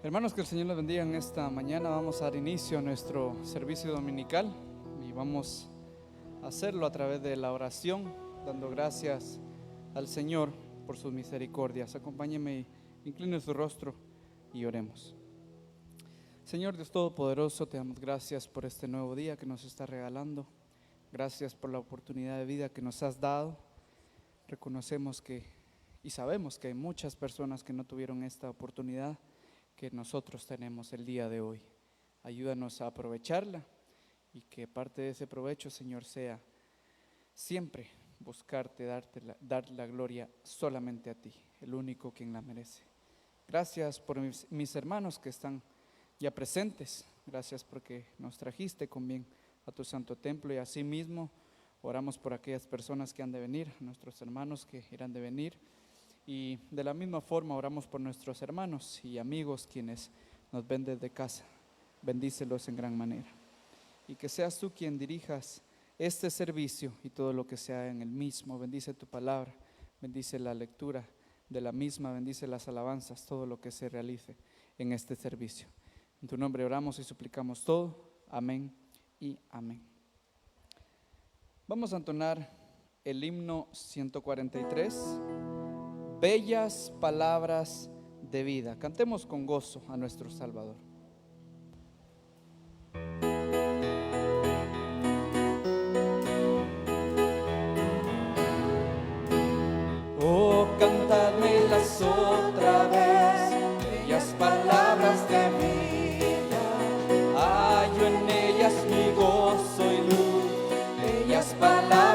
Hermanos, que el Señor les bendiga. En esta mañana vamos a dar inicio a nuestro servicio dominical y vamos a hacerlo a través de la oración, dando gracias al Señor por sus misericordias. Acompáñeme y incline su rostro y oremos. Señor Dios Todopoderoso, te damos gracias por este nuevo día que nos está regalando. Gracias por la oportunidad de vida que nos has dado. Reconocemos y sabemos que hay muchas personas que no tuvieron esta oportunidad que nosotros tenemos el día de hoy. Ayúdanos a aprovecharla y que parte de ese provecho, Señor, sea siempre buscarte, dar la gloria solamente a ti, el único quien la merece. Gracias por mis hermanos que están ya presentes. Gracias porque nos trajiste con bien a tu santo templo, y asimismo oramos por aquellas personas que han de venir, nuestros hermanos que irán de venir. Y de la misma forma oramos por nuestros hermanos y amigos quienes nos ven desde casa. Bendícelos en gran manera. Y que seas tú quien dirijas este servicio y todo lo que sea en el mismo. Bendice tu palabra, bendice la lectura de la misma, bendice las alabanzas, todo lo que se realice en este servicio. En tu nombre oramos y suplicamos todo. Amén y amén. Vamos a entonar el himno 143. Bellas palabras de vida. Cantemos con gozo a nuestro Salvador. Oh, cantadmelas otra vez, bellas palabras de vida. Hallo en ellas mi gozo y luz, bellas palabras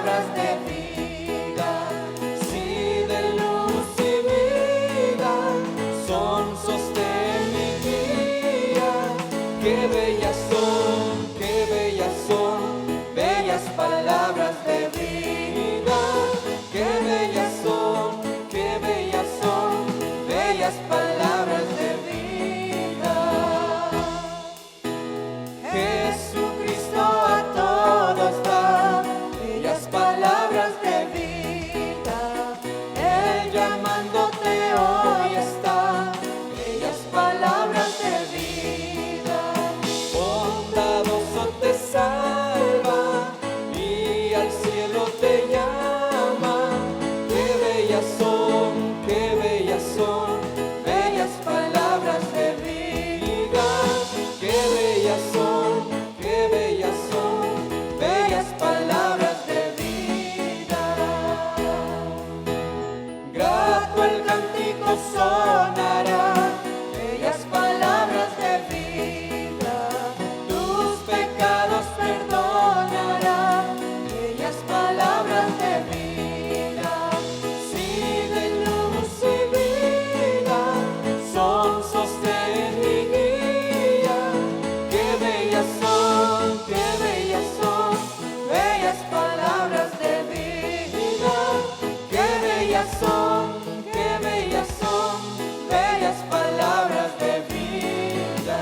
son, qué bellas son, bellas palabras de vida.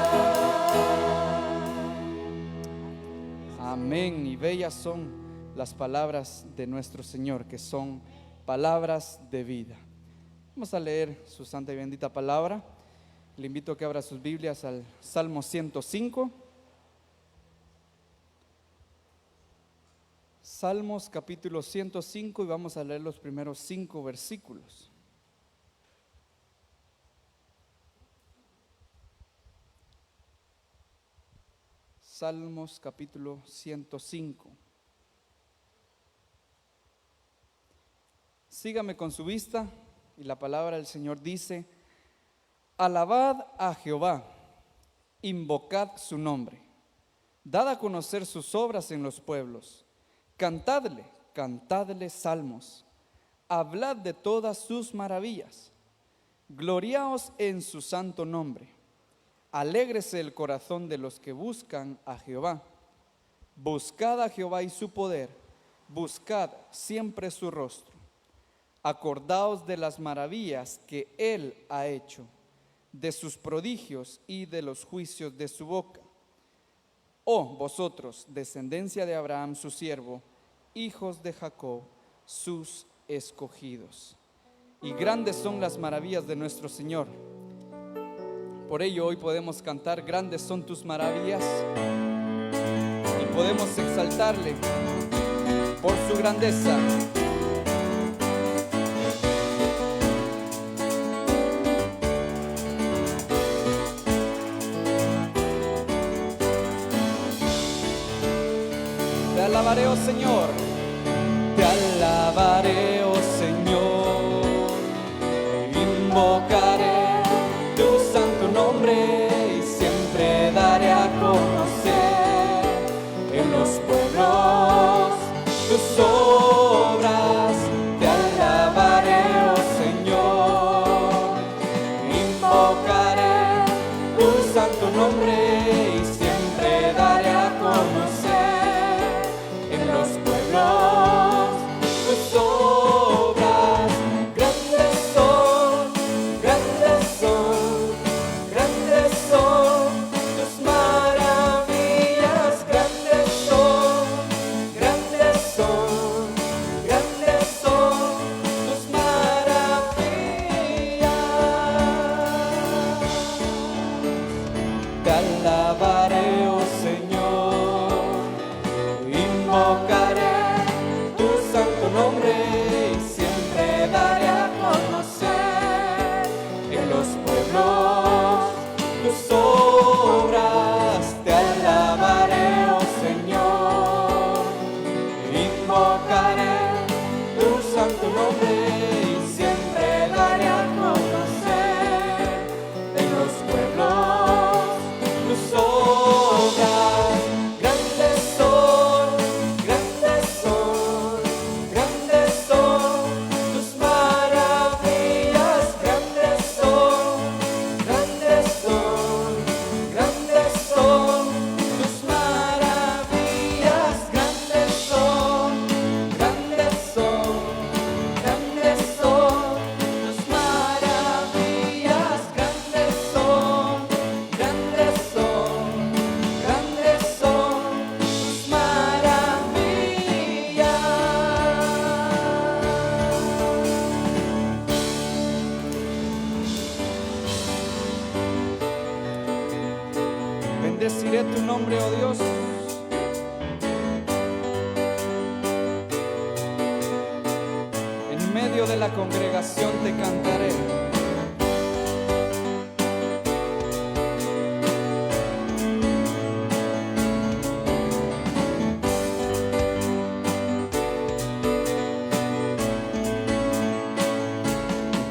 Amén. Y bellas son las palabras de nuestro Señor, que son palabras de vida. Vamos a leer su santa y bendita palabra. Le invito a que abra sus Biblias al Salmo 105. Salmos capítulo 105, y vamos a leer los primeros 5 versículos. Salmos capítulo 105. Sígame con su vista, y la palabra del Señor dice: alabad a Jehová, invocad su nombre, dad a conocer sus obras en los pueblos. Cantadle, cantadle salmos, hablad de todas sus maravillas. Gloriaos en su santo nombre. Alégrese el corazón de los que buscan a Jehová. Buscad a Jehová y su poder, buscad siempre su rostro. Acordaos de las maravillas que Él ha hecho, de sus prodigios y de los juicios de su boca. Oh vosotros, descendencia de Abraham su siervo, hijos de Jacob, sus escogidos. Y grandes son las maravillas de nuestro Señor. Por ello hoy podemos cantar: grandes son tus maravillas, y podemos exaltarle por su grandeza. Te alabaré, oh Señor, te alabaré, oh Señor, invocaré tu santo nombre y siempre daré a conocer en los pueblos tus obras. Te alabaré, oh Señor, invocaré tu santo nombre y siempre daré a conocer los pueblos tus obras. Grandes son, grandes son, grandes son tus maravillas. Grandes son, grandes son, grandes son tus maravillas. Te alabaré, oh Señor, invocaré tu santo nombre y siempre daré a conocer en los pueblos tus obras. Te alabaré, oh Señor, invocaré tu santo nombre y siempre daré a conocer en los pueblos tus obras. Grandes son, grandes son, grandes son tus maravillas. Grandes son, grandes son, grandes son tus maravillas. Grandes son, grandes son, grandes son tus maravillas. Grandes son, grandes son, grandes son tus maravillas. Bendeciré tu nombre, oh Dios. En medio de la congregación te cantaré.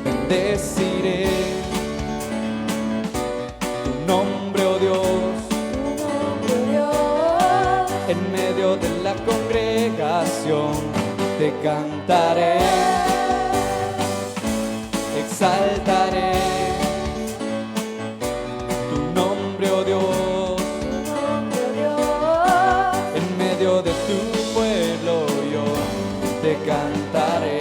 Bendeciré tu nombre, oh Dios, en medio de la congregación te cantaré, exaltaré tu nombre, oh Dios, en medio de tu pueblo yo te cantaré.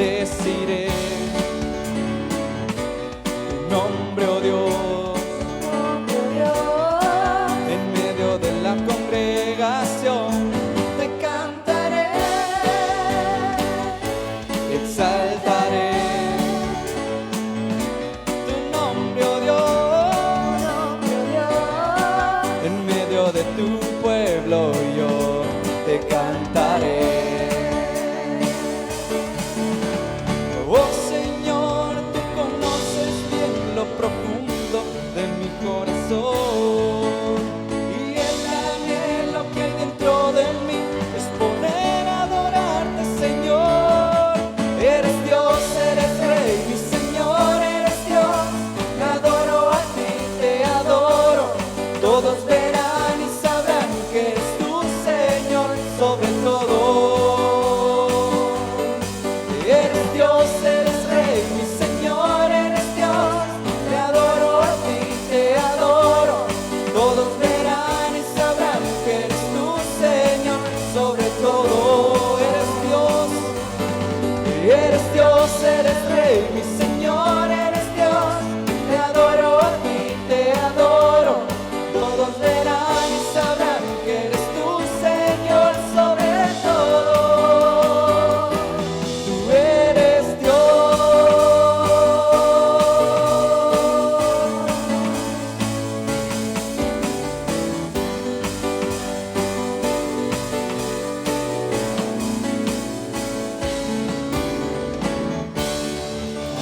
bendeciré tu nombre, oh Dios, en medio de la congregación te cantaré, exaltaré tu nombre, oh Dios, en medio de tu pueblo yo te cantaré. Oh Señor, tú conoces bien lo profundo de mi corazón, y el anhelo que hay dentro de mí es poder adorarte, Señor. Eres Dios, eres Rey, mi Señor, eres Dios. Te adoro a ti, te adoro. Todos verán y sabrán que eres tú, Señor, sobre todo. Eres Dios, eres Rey, mi Señor, eres Dios. Te adoro a ti, te adoro. Todos verán y sabrán que eres tú, Señor, sobre todo. Eres Dios, eres Rey, mi Señor, eres Dios. Te adoro a ti, te adoro. Todos verán y sabrán que eres tú, Señor, sobre todo. Tú eres Dios.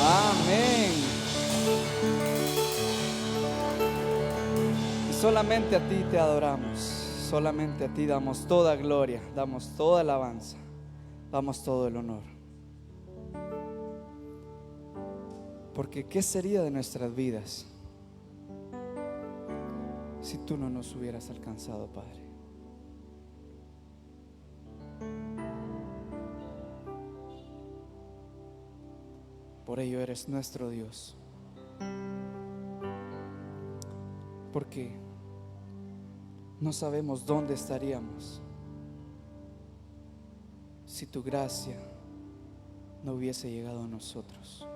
Amén. Y solamente a ti te adoramos, solamente a ti damos toda gloria, damos toda alabanza, damos todo el honor. Porque ¿qué sería de nuestras vidas si tú no nos hubieras alcanzado, Padre? Por ello eres nuestro Dios. Porque no sabemos dónde estaríamos si tu gracia no hubiese llegado a nosotros.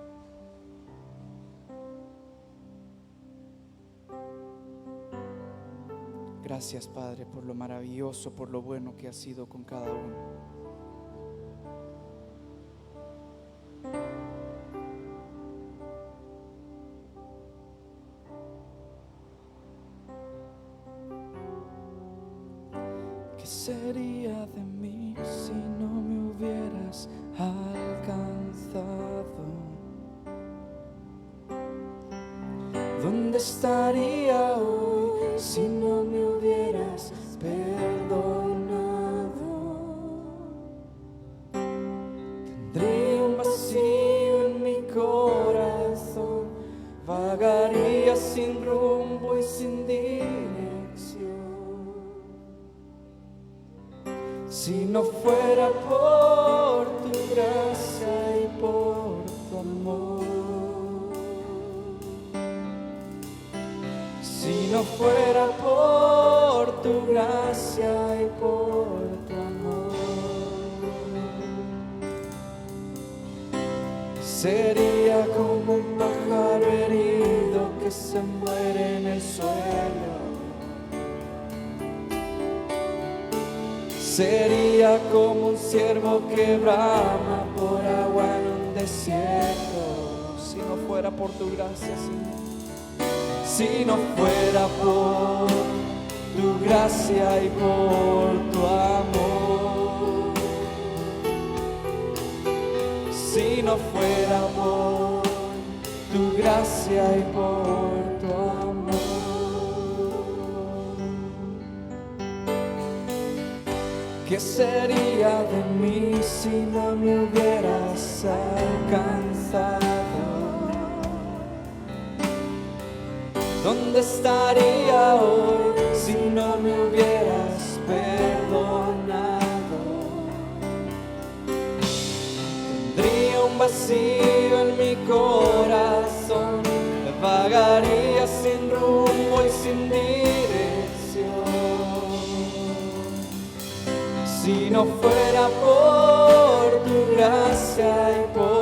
Gracias, Padre, por lo maravilloso, por lo bueno que has sido con cada uno. ¿Qué sería de mí si no me hubieras alcanzado? ¿Dónde estaría hoy si no me hubieras perdonado? Tendría un vacío en mi corazón, vagaría sin rumbo y sin dirección. Si no fuera por tu gracia y por tu amor, si no fuera por tu gracia y por tu amor, sería como un pájaro herido que se muere en el suelo. Sería como un ciervo que brama por agua en un desierto. Si no fuera por tu gracia, Señor. Si no fuera por tu gracia y por tu amor. Si no fuera por tu gracia y por tu amor. ¿Qué sería de mí si no me hubieras alcanzado? ¿Dónde estaría hoy si no me hubieras perdonado? Tendría un vacío en mi corazón, vagaría sin rumbo y sin dirección. Si no fuera por tu gracia y por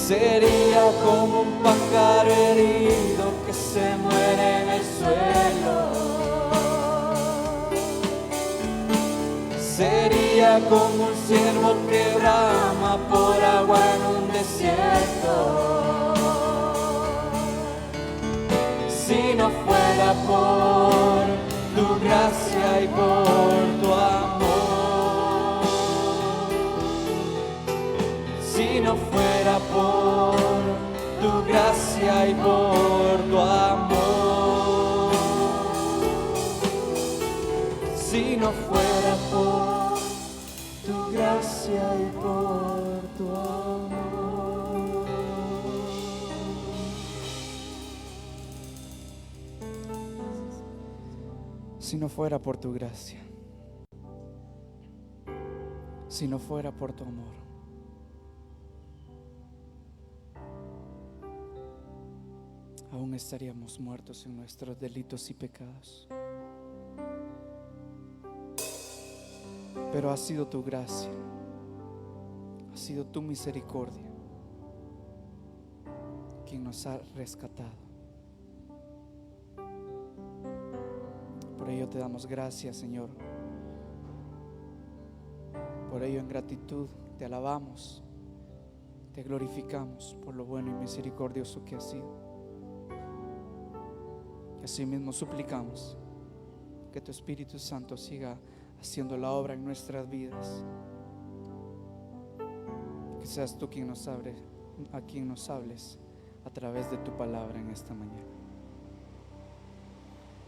Sería como un pájaro herido que se muere en el suelo. Sería como un ciervo que brama por agua en un desierto. Si no fuera por tu gracia y por tu amor, si no fuera por tu gracia y por tu amor, si no fuera por tu gracia y por tu amor. Si no fuera por tu gracia, si no fuera por tu amor, aún estaríamos muertos en nuestros delitos y pecados. Pero ha sido tu gracia, ha sido tu misericordia quien nos ha rescatado. Por ello te damos gracias, Señor. Por ello en gratitud te alabamos, te glorificamos por lo bueno y misericordioso que has sido. Y asimismo suplicamos que tu Espíritu Santo siga haciendo la obra en nuestras vidas. Que seas tú quien nos hables a través de tu palabra en esta mañana.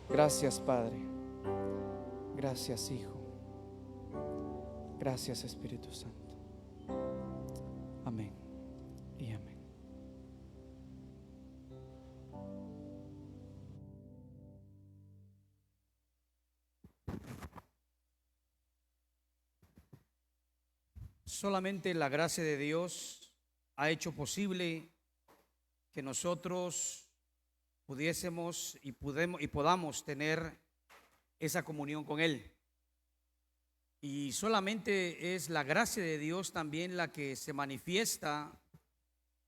Gracias, Padre. Gracias, Hijo. Gracias, Espíritu Santo. Amén y amén. Solamente la gracia de Dios ha hecho posible que nosotros pudiésemos y podamos tener esa comunión con Él. Y solamente es la gracia de Dios también la que se manifiesta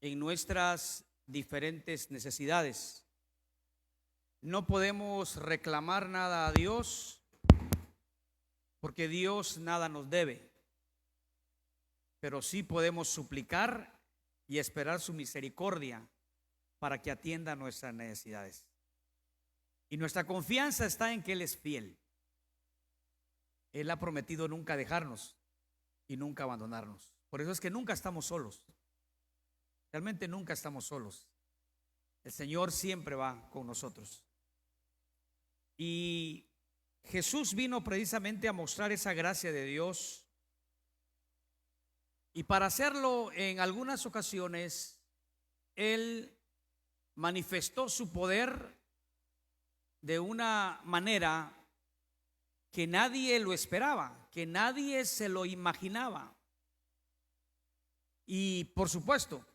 en nuestras diferentes necesidades. No podemos reclamar nada a Dios porque Dios nada nos debe, pero sí podemos suplicar y esperar su misericordia para que atienda nuestras necesidades. Y nuestra confianza está en que Él es fiel. Él ha prometido nunca dejarnos y nunca abandonarnos. Por eso es que nunca estamos solos. Realmente nunca estamos solos. El Señor siempre va con nosotros. Y Jesús vino precisamente a mostrar esa gracia de Dios. Y para hacerlo en algunas ocasiones, Él manifestó su poder de una manera que nadie lo esperaba, que nadie se lo imaginaba. Y por supuesto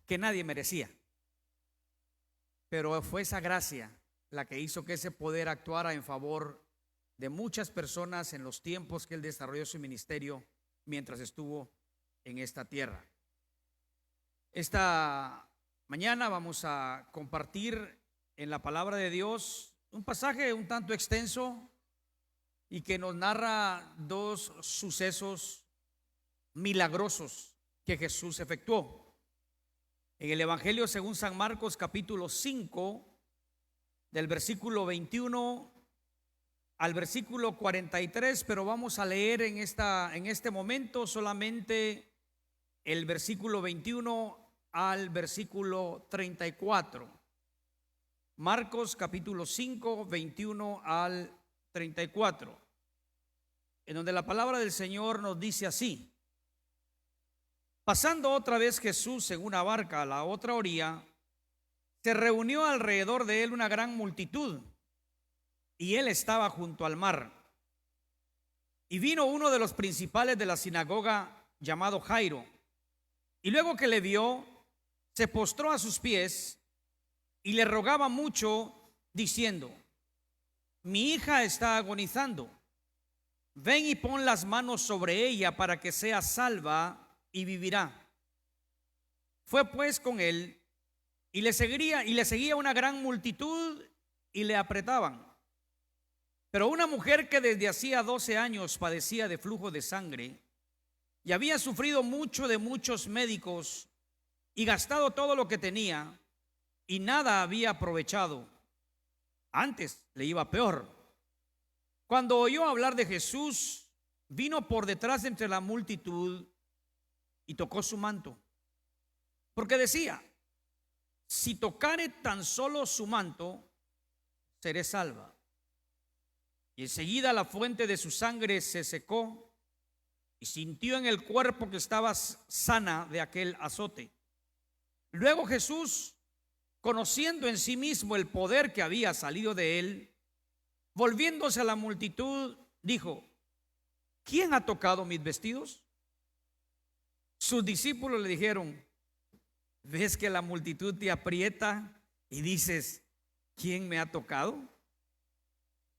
que nadie merecía. Pero fue esa gracia la que hizo que ese poder actuara en favor de muchas personas en los tiempos que Él desarrolló su ministerio mientras estuvo en esta tierra. Esta mañana vamos a compartir en la palabra de Dios un pasaje un tanto extenso y que nos narra dos sucesos milagrosos que Jesús efectuó. En el Evangelio según San Marcos, capítulo 5, del versículo 21 al versículo 43, pero vamos a leer en este momento solamente el versículo 21 al versículo 34. Marcos capítulo 5, 21 al 34, en donde la palabra del Señor nos dice así: pasando otra vez Jesús en una barca a la otra orilla, se reunió alrededor de él una gran multitud, y él estaba junto al mar. Y vino uno de los principales de la sinagoga, llamado Jairo, y luego que le vio, se postró a sus pies y le rogaba mucho, diciendo: mi hija está agonizando, ven y pon las manos sobre ella para que sea salva y vivirá. Fue pues con él y le seguía una gran multitud y le apretaban. Pero una mujer que desde hacía 12 años padecía de flujo de sangre y había sufrido mucho de muchos médicos y gastado todo lo que tenía y nada había aprovechado, antes le iba peor. Cuando oyó hablar de Jesús, vino por detrás de entre la multitud y tocó su manto, porque decía: si tocare tan solo su manto, seré salva. Y enseguida la fuente de su sangre se secó y sintió en el cuerpo que estaba sana de aquel azote. Luego Jesús, conociendo en sí mismo el poder que había salido de él, volviéndose a la multitud, dijo: ¿quién ha tocado mis vestidos? Sus discípulos le dijeron: ¿ves que la multitud te aprieta y dices: ¿quién me ha tocado?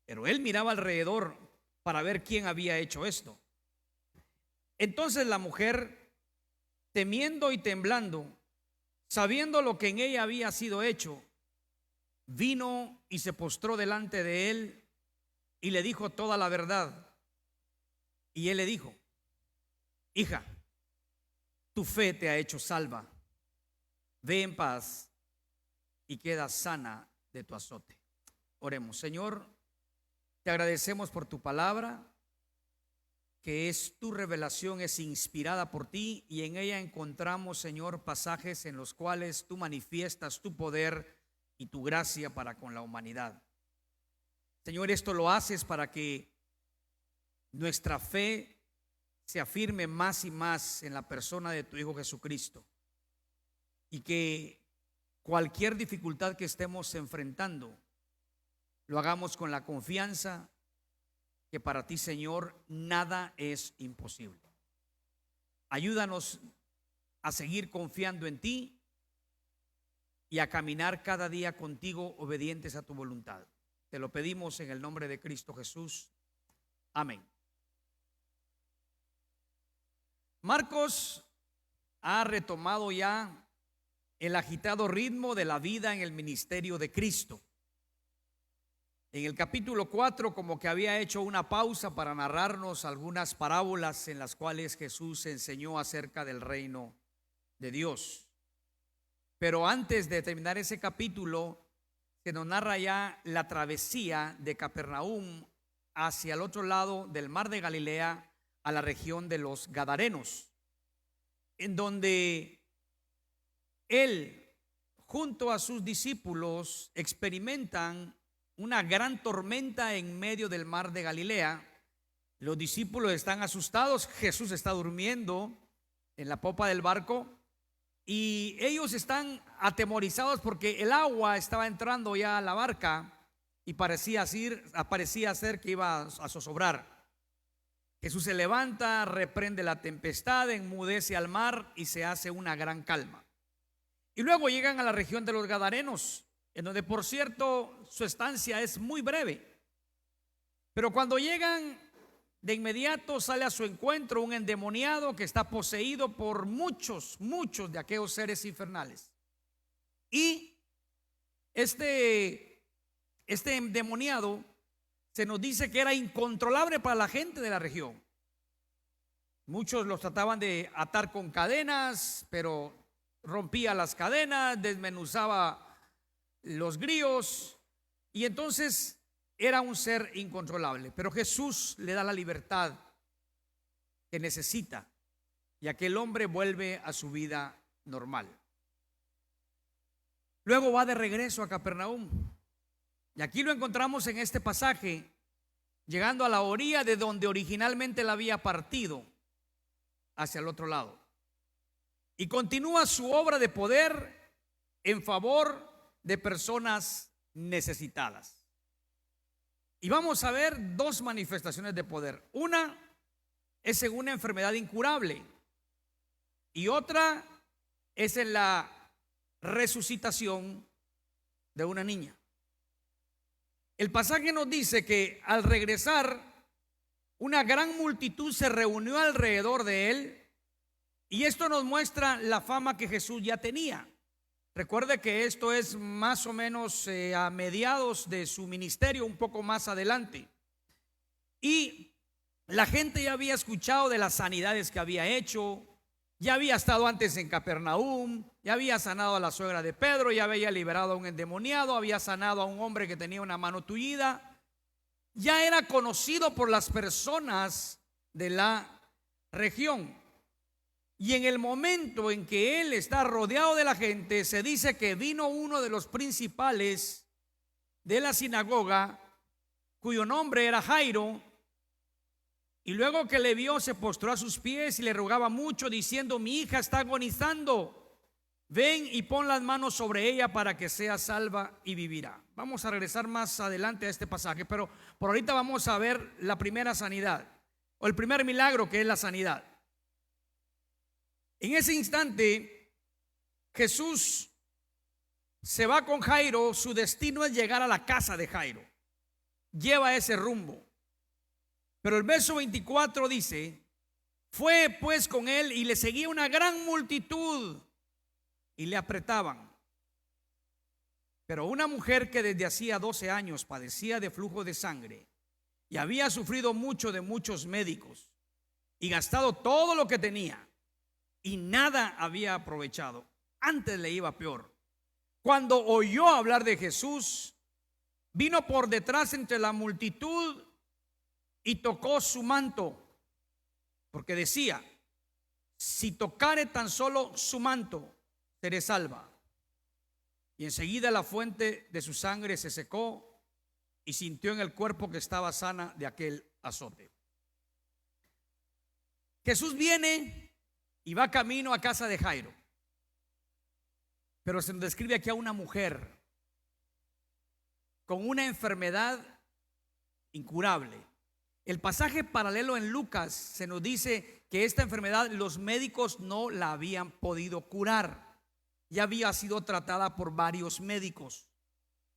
Pero él miraba alrededor para ver quién había hecho esto. Entonces la mujer, temiendo y temblando, sabiendo lo que en ella había sido hecho, vino y se postró delante de él y le dijo toda la verdad. Y él le dijo: hija, tu fe te ha hecho salva. Ve en paz y queda sana de tu azote. Oremos. Señor, te agradecemos por tu palabra, que es tu revelación, es inspirada por ti, y en ella encontramos, Señor, pasajes en los cuales tú manifiestas tu poder y tu gracia para con la humanidad. Señor, esto lo haces para que nuestra fe se afirme más y más en la persona de tu Hijo Jesucristo, y que cualquier dificultad que estemos enfrentando lo hagamos con la confianza que para ti, Señor, nada es imposible. Ayúdanos a seguir confiando en ti y a caminar cada día contigo, obedientes a tu voluntad. Te lo pedimos en el nombre de Cristo Jesús. Amén. Marcos ha retomado ya el agitado ritmo de la vida en el ministerio de Cristo. En el capítulo 4, como que había hecho una pausa para narrarnos algunas parábolas en las cuales Jesús enseñó acerca del reino de Dios. Pero antes de terminar ese capítulo, se nos narra ya la travesía de Capernaum hacia el otro lado del mar de Galilea, a la región de los Gadarenos, en donde él, junto a sus discípulos, experimentan una gran tormenta en medio del mar de Galilea. Los discípulos están asustados, Jesús está durmiendo en la popa del barco y ellos están atemorizados porque el agua estaba entrando ya a la barca y parecía ser que iba a zozobrar. Jesús se levanta, reprende la tempestad, enmudece al mar y se hace una gran calma. Y luego llegan a la región de los Gadarenos, en donde, por cierto, su estancia es muy breve. Pero cuando llegan, de inmediato sale a su encuentro un endemoniado que está poseído por muchos de aquellos seres infernales. Y este endemoniado se nos dice que era incontrolable para la gente de la región. Muchos los trataban de atar con cadenas, pero rompía las cadenas, desmenuzaba los grillos, y entonces era un ser incontrolable. Pero Jesús le da la libertad que necesita y aquel hombre vuelve a su vida normal. Luego va de regreso a Capernaum, y aquí lo encontramos en este pasaje, llegando a la orilla de donde originalmente él había partido hacia el otro lado, y continúa su obra de poder en favor de personas necesitadas. Y vamos a ver dos manifestaciones de poder. Una es en una enfermedad incurable y otra es en la resucitación de una niña. El pasaje nos dice que al regresar, una gran multitud se reunió alrededor de él Y esto nos muestra la fama que Jesús ya tenía. Recuerde que esto es más o menos a mediados de su ministerio, un poco más adelante. Y la gente ya había escuchado de las sanidades que había hecho. Ya había estado antes en Capernaum, ya había sanado a la suegra de Pedro, ya había liberado a un endemoniado, había sanado a un hombre que tenía una mano tullida. Ya era conocido por las personas de la región. Y en el momento en que él está rodeado de la gente, se dice que vino uno de los principales de la sinagoga, cuyo nombre era Jairo, y luego que le vio, se postró a sus pies y le rogaba mucho, diciendo: mi hija está agonizando, ven y pon las manos sobre ella para que sea salva y vivirá. Vamos a regresar más adelante a este pasaje, pero por ahorita vamos a ver la primera sanidad, o el primer milagro, que es la sanidad. En ese instante, Jesús se va con Jairo. Su destino es llegar a la casa de Jairo. Lleva ese rumbo. Pero el verso 24 dice: fue pues con él y le seguía una gran multitud y le apretaban. Pero una mujer que desde hacía 12 años padecía de flujo de sangre y había sufrido mucho de muchos médicos y gastado todo lo que tenía, y nada había aprovechado, antes le iba peor, cuando oyó hablar de Jesús, vino por detrás entre la multitud y tocó su manto, porque decía: si tocare tan solo su manto, seré salva. Y enseguida la fuente de su sangre se secó y sintió en el cuerpo que estaba sana de aquel azote. Jesús viene y va camino a casa de Jairo, pero se nos describe aquí a una mujer con una enfermedad incurable. El pasaje paralelo en Lucas se nos dice que esta enfermedad los médicos no la habían podido curar. Ya había sido tratada por varios médicos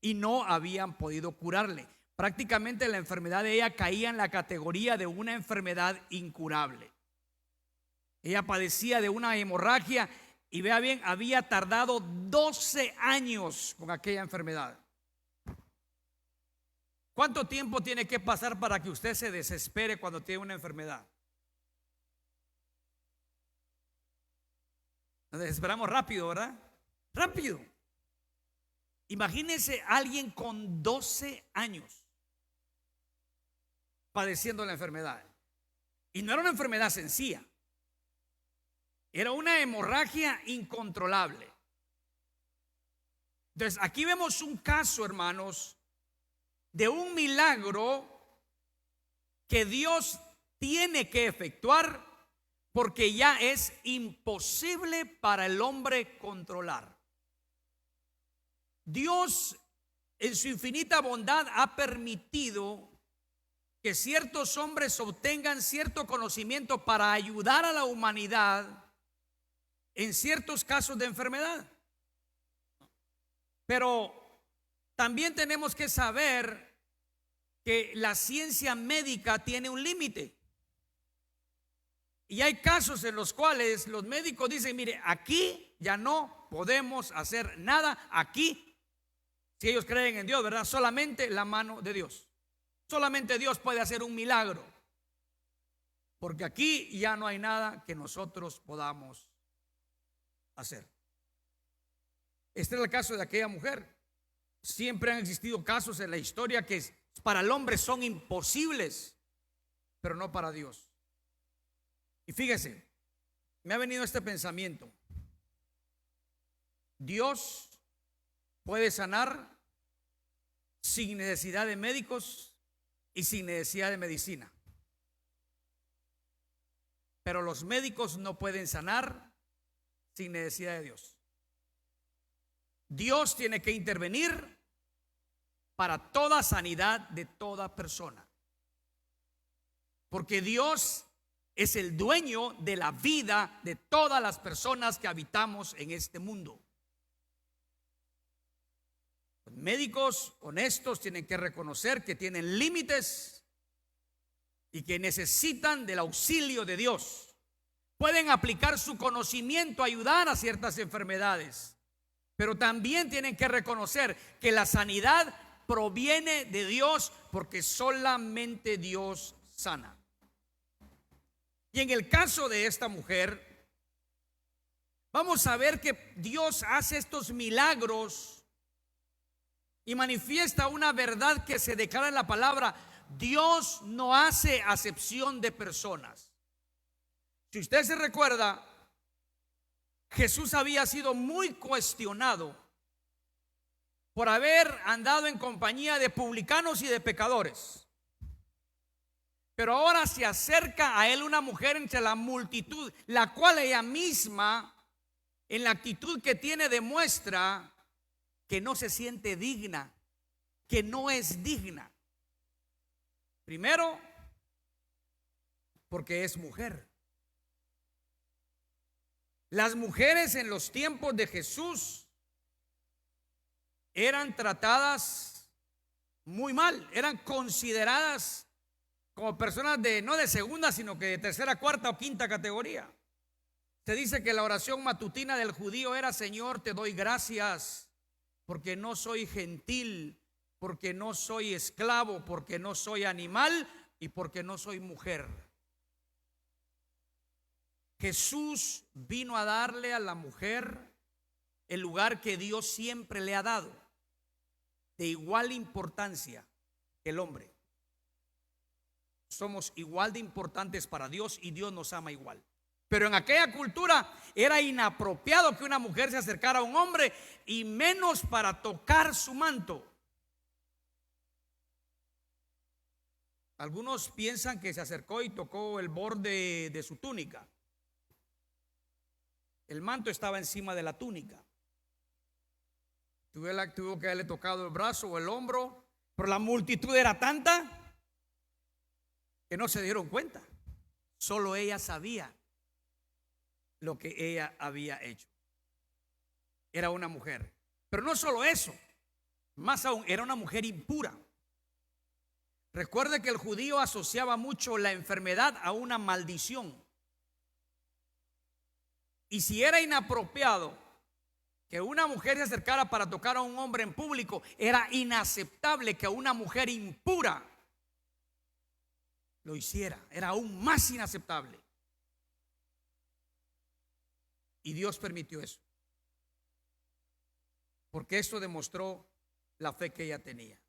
y no habían podido curarle. Prácticamente la enfermedad de ella caía en la categoría de una enfermedad incurable. Ella padecía de una hemorragia y vea bien, había tardado 12 años con aquella enfermedad. ¿Cuánto tiempo tiene que pasar para que usted se desespere cuando tiene una enfermedad? Nos desesperamos rápido, ¿verdad? Rápido. Imagínese a alguien con 12 años padeciendo la enfermedad. Y no era una enfermedad sencilla. Era una hemorragia incontrolable. Entonces, aquí vemos un caso, hermanos, de un milagro que Dios tiene que efectuar, porque ya es imposible para el hombre controlar. Dios, en su infinita bondad, ha permitido que ciertos hombres obtengan cierto conocimiento para ayudar a la humanidad en ciertos casos de enfermedad. Pero también tenemos que saber que la ciencia médica tiene un límite. Y hay casos en los cuales los médicos dicen: mire, aquí ya no podemos hacer nada. Aquí, si ellos creen en Dios, ¿verdad? Solamente la mano de Dios. Solamente Dios puede hacer un milagro. Porque aquí ya no hay nada que nosotros podamos hacer. Este era el caso de aquella mujer. Siempre han existido casos en la historia que para el hombre son imposibles, pero no para Dios. Y fíjese, me ha venido este pensamiento: Dios puede sanar sin necesidad de médicos y sin necesidad de medicina, pero los médicos no pueden sanar sin necesidad de Dios. Dios tiene que intervenir para toda sanidad de toda persona, porque Dios es el dueño de la vida de todas las personas que habitamos en este mundo. Los médicos honestos tienen que reconocer que tienen límites y que necesitan del auxilio de Dios, pueden aplicar su conocimiento a ayudar a ciertas enfermedades, pero también tienen que reconocer que la sanidad proviene de Dios, porque solamente Dios sana. Y en el caso de esta mujer, vamos a ver que Dios hace estos milagros y manifiesta una verdad que se declara en la palabra: Dios no hace acepción de personas. Si usted se recuerda, Jesús había sido muy cuestionado por haber andado en compañía de publicanos y de pecadores. Pero ahora se acerca a él una mujer entre la multitud, la cual ella misma, en la actitud que tiene, demuestra que no se siente digna, que no es digna. Primero, porque es mujer. Las mujeres en los tiempos de Jesús eran tratadas muy mal, eran consideradas como personas no de segunda, sino que de tercera, cuarta o quinta categoría. Se dice que la oración matutina del judío era: Señor, te doy gracias porque no soy gentil, porque no soy esclavo, porque no soy animal y porque no soy mujer. Jesús vino a darle a la mujer el lugar que Dios siempre le ha dado, de igual importancia que el hombre. Somos igual de importantes para Dios y Dios nos ama igual. Pero en aquella cultura era inapropiado que una mujer se acercara a un hombre, y menos para tocar su manto. Algunos piensan que se acercó y tocó el borde de su túnica. El manto estaba encima de la túnica. Tuvo que haberle tocado el brazo o el hombro, pero la multitud era tanta que no se dieron cuenta. Solo ella sabía lo que ella había hecho. Era una mujer. Pero no solo eso, más aún, era una mujer impura. Recuerde que el judío asociaba mucho la enfermedad a una maldición. Y si era inapropiado que una mujer se acercara para tocar a un hombre en público, era inaceptable que una mujer impura lo hiciera. Era aún más inaceptable. Y Dios permitió eso, porque esto demostró la fe que ella tenía.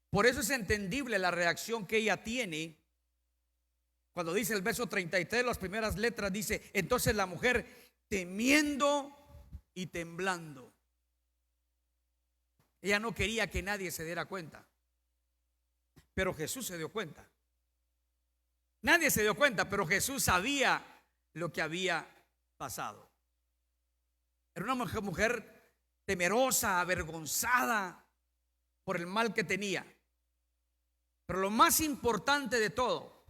Por eso es entendible la reacción que ella tiene cuando dice el verso 33, las primeras letras, dice: entonces la mujer, temiendo y temblando. Ella no quería que nadie se diera cuenta, pero Jesús se dio cuenta. Nadie se dio cuenta, pero Jesús sabía lo que había pasado. Era una mujer temerosa, avergonzada por el mal que tenía. Pero lo más importante de todo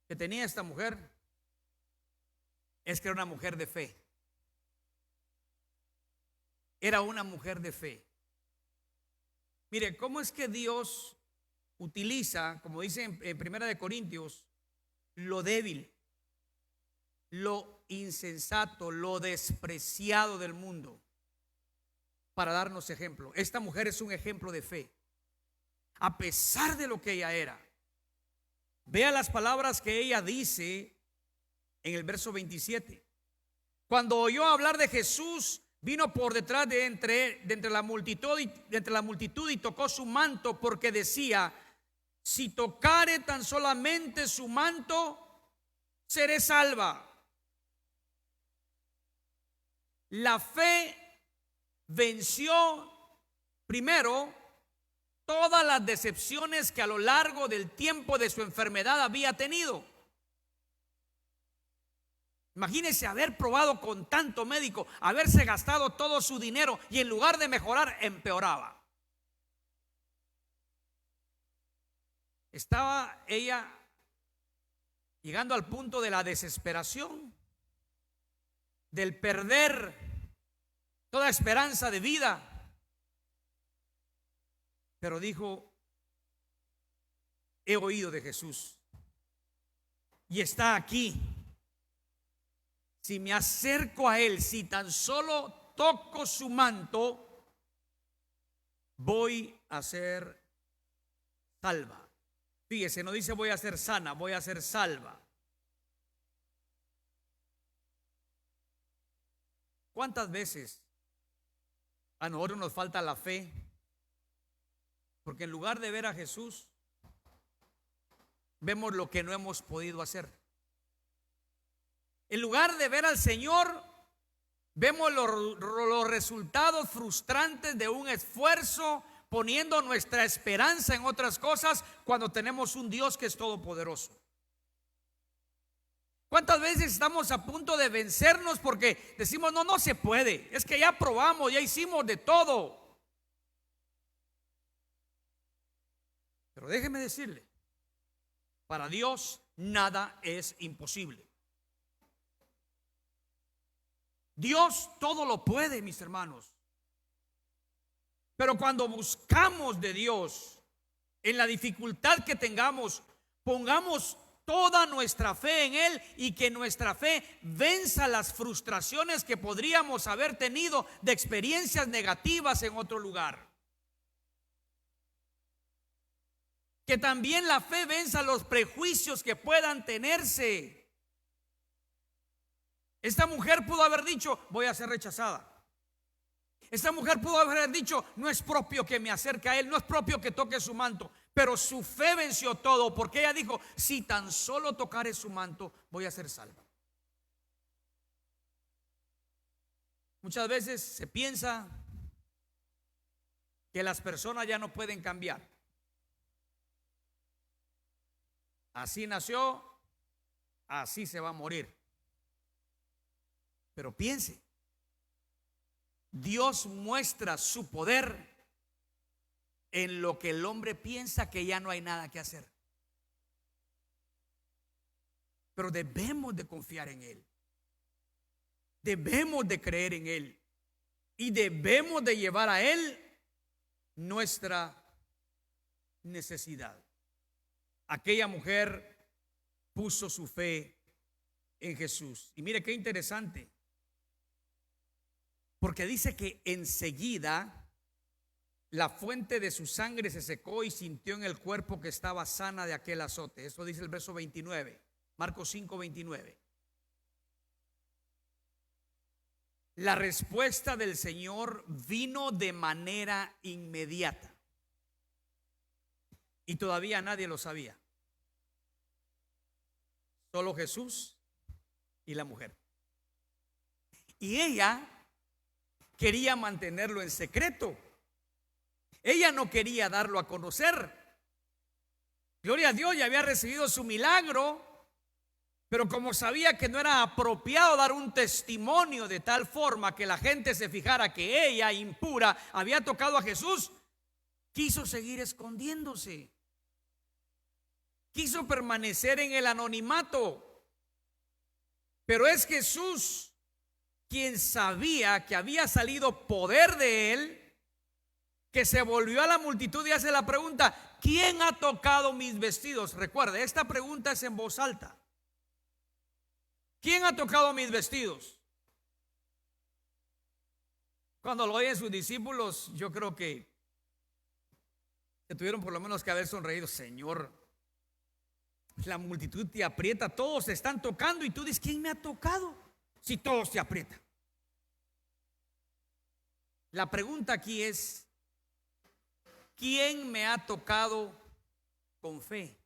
que tenía esta mujer es que era una mujer de fe. Era una mujer de fe. Mire, ¿cómo es que Dios utiliza, como dice en Primera de Corintios, lo débil, lo insensato, lo despreciado del mundo para darnos ejemplo? Esta mujer es un ejemplo de fe, a pesar de lo que ella era. Vea las palabras que ella dice en el verso 27. Cuando oyó hablar de Jesús, vino por detrás de entre la multitud y tocó su manto, porque decía: si tocare tan solamente su manto, seré salva. La fe venció primero todas las decepciones que a lo largo del tiempo de su enfermedad había tenido. Imagínese haber probado con tanto médico, haberse gastado todo su dinero y en lugar de mejorar, empeoraba. Estaba ella llegando al punto de la desesperación, del perder toda esperanza de vida. Pero dijo: he oído de Jesús y está aquí si me acerco a Él, si tan solo toco su manto, voy a ser salva. Fíjese, no dice voy a ser sana, voy a ser salva. ¿Cuántas veces a nosotros nos falta la fe? Porque en lugar de ver a Jesús, vemos lo que no hemos podido hacer. En lugar de ver al Señor, vemos los resultados frustrantes de un esfuerzo, poniendo nuestra esperanza en otras cosas cuando tenemos un Dios que es todopoderoso. ¿Cuántas veces estamos a punto de vencernos porque decimos no se puede? Es que ya probamos, ya hicimos de todo. Pero déjeme decirle, para Dios nada es imposible. Dios todo lo puede, mis hermanos. Pero cuando buscamos de Dios, en la dificultad que tengamos, pongamos toda nuestra fe en Él y que nuestra fe venza las frustraciones que podríamos haber tenido de experiencias negativas en otro lugar. Que también la fe venza los prejuicios que puedan tenerse. Esta mujer pudo haber dicho, voy a ser rechazada. Esta mujer pudo haber dicho, no es propio que me acerque a Él, no es propio que toque su manto. Pero su fe venció todo, porque ella dijo, si tan solo tocare su manto, voy a ser salva. Muchas veces se piensa que las personas ya no pueden cambiar. Así nació, así se va a morir. Pero piense, Dios muestra su poder en lo que el hombre piensa que ya no hay nada que hacer. Pero debemos de confiar en Él. Debemos de creer en Él. Y debemos de llevar a Él nuestra necesidad. Aquella mujer puso su fe en Jesús. Y mire qué interesante. Porque dice que enseguida la fuente de su sangre se secó y sintió en el cuerpo que estaba sana de aquel azote. Eso dice el verso 29, Marcos 5, 29. La respuesta del Señor vino de manera inmediata. Y todavía nadie lo sabía. Solo Jesús y la mujer. Y ella quería mantenerlo en secreto. Ella no quería darlo a conocer. Gloria a Dios, ya había recibido su milagro, pero como sabía que no era apropiado dar un testimonio de tal forma que la gente se fijara que ella, impura, había tocado a Jesús, quiso seguir escondiéndose. Quiso permanecer en el anonimato. Pero es Jesús quien sabía que había salido poder de Él, que se volvió a la multitud y hace la pregunta, ¿quién ha tocado mis vestidos? Recuerde, esta pregunta es en voz alta. ¿Quién ha tocado mis vestidos? Cuando lo oyen sus discípulos, yo creo que tuvieron por lo menos que haber sonreído. Señor, la multitud te aprieta, todos se están tocando y tú dices, ¿quién me ha tocado? Si todos te aprietan. La pregunta aquí es, ¿quién me ha tocado con fe?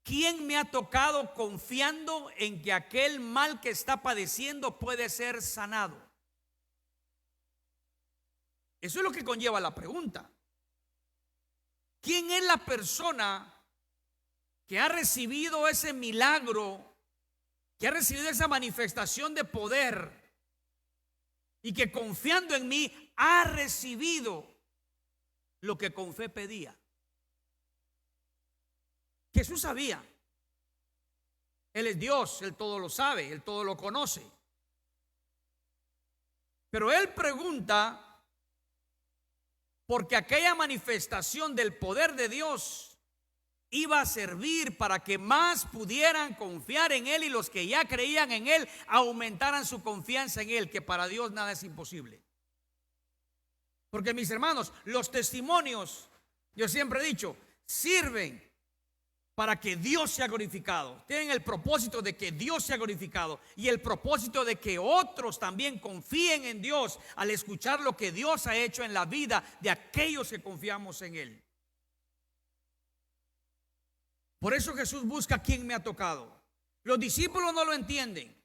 ¿Quién me ha tocado confiando en que aquel mal que está padeciendo puede ser sanado? Eso es lo que conlleva la pregunta. ¿Quién es la persona que ha recibido ese milagro, que ha recibido esa manifestación de poder y que confiando en mí ha recibido lo que con fe pedía? Jesús sabía. Él es Dios, Él todo lo sabe, Él todo lo conoce. Pero Él pregunta porque aquella manifestación del poder de Dios iba a servir para que más pudieran confiar en Él y los que ya creían en Él aumentaran su confianza en Él, que para Dios nada es imposible. Porque mis hermanos, los testimonios, yo siempre he dicho, sirven para que Dios sea glorificado. Tienen el propósito de que Dios sea glorificado y el propósito de que otros también confíen en Dios al escuchar lo que Dios ha hecho en la vida de aquellos que confiamos en Él. Por eso Jesús busca a quien me ha tocado. Los discípulos no lo entienden,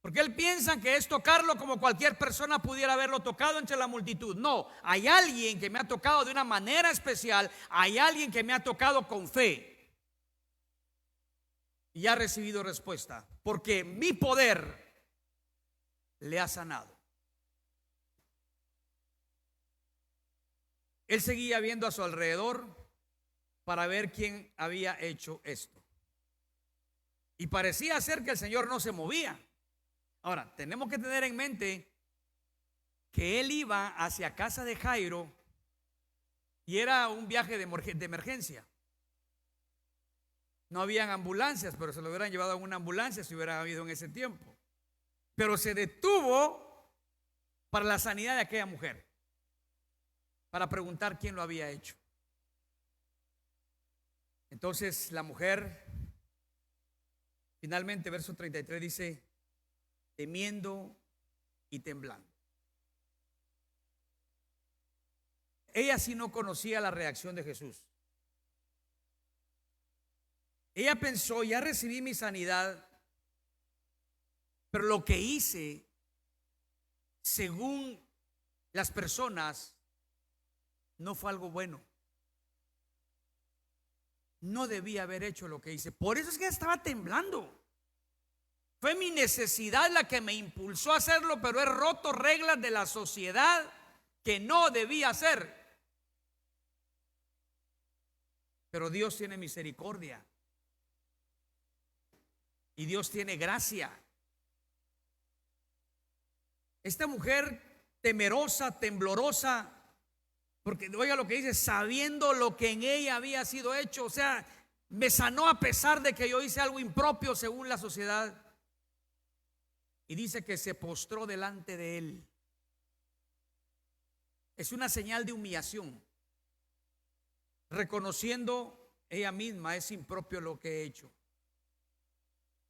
porque él piensa que es tocarlo como cualquier persona pudiera haberlo tocado entre la multitud. No, hay alguien que me ha tocado de una manera especial. Hay alguien que me ha tocado con fe y ha recibido respuesta, porque mi poder le ha sanado. Él seguía viendo a su alrededor para ver quién había hecho esto, y parecía ser que el Señor no se movía. Ahora, tenemos que tener en mente que él iba hacia casa de Jairo y era un viaje de emergencia. No habían ambulancias, pero se lo hubieran llevado en una ambulancia si hubiera habido en ese tiempo. Pero se detuvo para la sanidad de aquella mujer, para preguntar quién lo había hecho. Entonces la mujer, finalmente, verso 33 dice, temiendo y temblando. Ella sí no conocía la reacción de Jesús. Ella pensó, ya recibí mi sanidad, pero lo que hice, según las personas, no fue algo bueno. No debía haber hecho lo que hice. Por eso es que estaba temblando. Fue mi necesidad la que me impulsó a hacerlo, pero he roto reglas de la sociedad que no debía hacer. Pero Dios tiene misericordia y Dios tiene gracia. Esta mujer temerosa, temblorosa, porque oiga lo que dice, sabiendo lo que en ella había sido hecho, o sea, me sanó a pesar de que yo hice algo impropio según la sociedad. Y dice que se postró delante de él. Es una señal de humillación, reconociendo ella misma, es impropio lo que he hecho.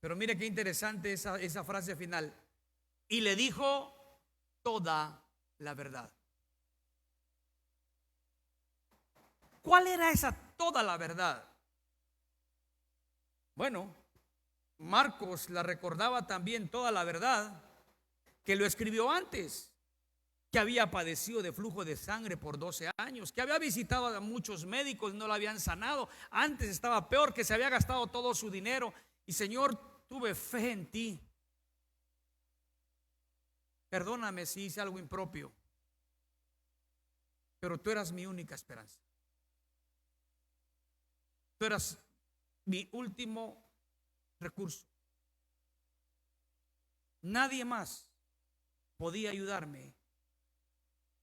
Pero mire qué interesante esa frase final. Y le dijo toda la verdad. ¿Cuál era esa toda la verdad? Bueno, Marcos la recordaba también toda la verdad, que lo escribió antes, que había padecido de flujo de sangre por 12 años, que había visitado a muchos médicos y no la habían sanado. Antes estaba peor, que se había gastado todo su dinero. Y Señor, tuve fe en ti. Perdóname si hice algo impropio, pero tú eras mi única esperanza. Tú eras mi último recurso. Nadie más podía ayudarme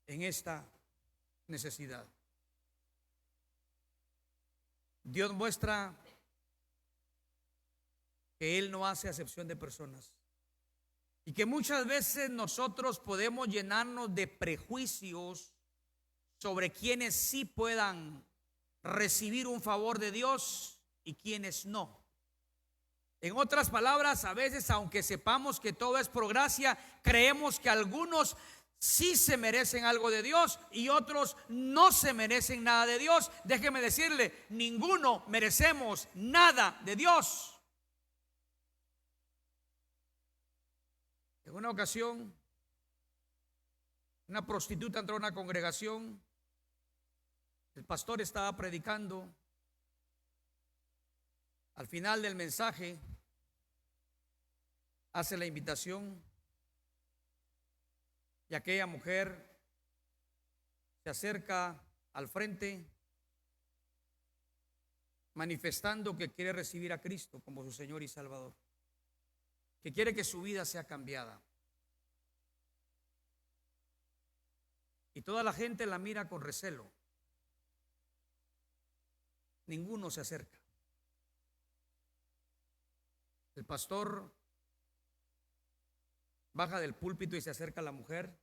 en esta necesidad. Dios muestra que Él no hace acepción de personas y que muchas veces nosotros podemos llenarnos de prejuicios sobre quienes sí puedan recibir un favor de Dios y quienes no. En otras palabras, a veces, aunque sepamos que todo es por gracia, creemos que algunos sí se merecen algo de Dios y otros no se merecen nada de Dios. Déjeme decirle, ninguno merecemos nada de Dios. En una ocasión, una prostituta entró a una congregación. El pastor estaba predicando. Al final del mensaje hace la invitación y aquella mujer se acerca al frente manifestando que quiere recibir a Cristo como su Señor y Salvador, que quiere que su vida sea cambiada. Y toda la gente la mira con recelo. ninguno se acerca. El pastor baja del púlpito y se acerca a la mujer,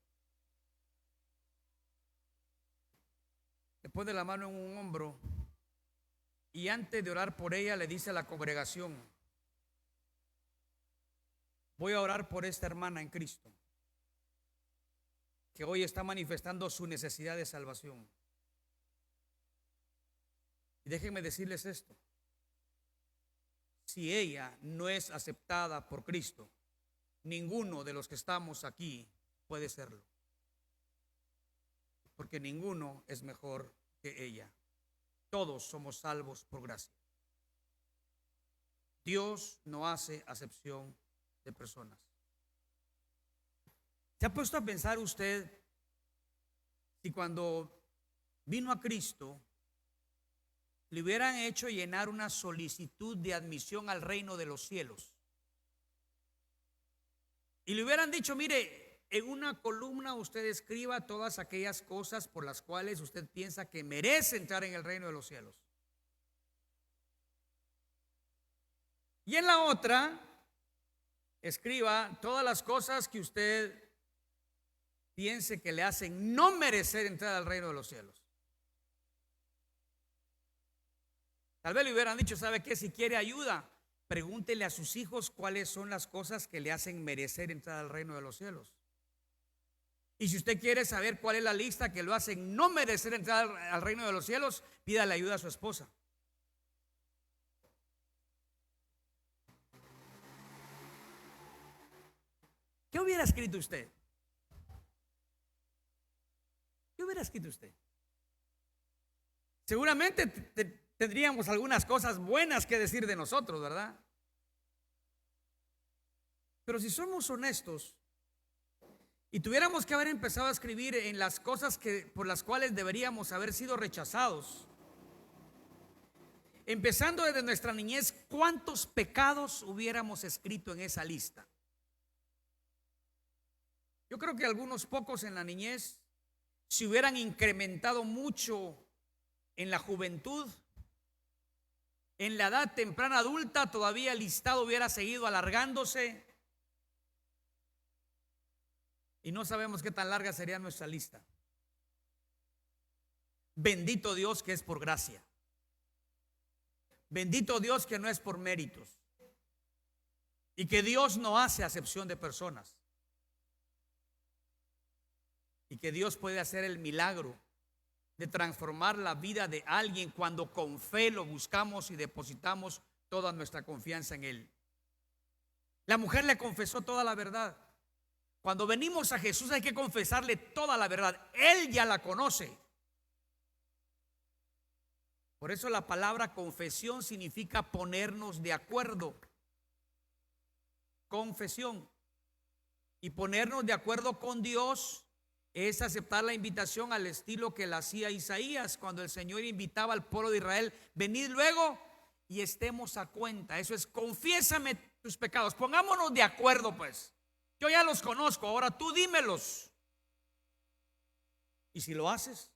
le pone la mano en un hombro y antes de orar por ella le dice a la congregación: voy a orar por esta hermana en Cristo que hoy está manifestando su necesidad de salvación. Y déjenme decirles esto: si ella no es aceptada por Cristo, ninguno de los que estamos aquí puede serlo, porque ninguno es mejor que ella. Todos somos salvos por gracia. Dios no hace acepción de personas. ¿Se ha puesto a pensar usted si cuando vino a Cristo le hubieran hecho llenar una solicitud de admisión al reino de los cielos y le hubieran dicho: mire, en una columna usted escriba todas aquellas cosas por las cuales usted piensa que merece entrar en el reino de los cielos, y en la otra escriba todas las cosas que usted piense que le hacen no merecer entrar al reino de los cielos? Tal vez le hubieran dicho: ¿sabe qué? Si quiere ayuda, pregúntele a sus hijos cuáles son las cosas que le hacen merecer entrar al reino de los cielos. Y si usted quiere saber cuál es la lista que lo hacen no merecer entrar al reino de los cielos, pídale ayuda a su esposa. ¿Qué hubiera escrito usted? ¿Qué hubiera escrito usted? Seguramente tendríamos algunas cosas buenas que decir de nosotros, ¿verdad? Pero si somos honestos y tuviéramos que haber empezado a escribir en las cosas por las cuales deberíamos haber sido rechazados, empezando desde nuestra niñez, ¿cuántos pecados hubiéramos escrito en esa lista? Yo creo que algunos pocos en la niñez. Si hubieran incrementado mucho en la juventud, en la edad temprana adulta, todavía el listado hubiera seguido alargándose. Y no sabemos qué tan larga sería nuestra lista. Bendito Dios que es por gracia. Bendito Dios que no es por méritos. Y que Dios no hace acepción de personas. Y que Dios puede hacer el milagro de transformar la vida de alguien cuando con fe lo buscamos y depositamos toda nuestra confianza en Él. La mujer le confesó toda la verdad. Cuando venimos a Jesús hay que confesarle toda la verdad. Él ya la conoce. Por eso la palabra confesión significa ponernos de acuerdo. Confesión. Y ponernos de acuerdo con Dios es aceptar la invitación al estilo que la hacía Isaías cuando el Señor invitaba al pueblo de Israel: venid luego y estemos a cuenta. Eso es: confiésame tus pecados. Pongámonos de acuerdo, pues. Yo ya los conozco, ahora tú dímelos. Y si lo haces,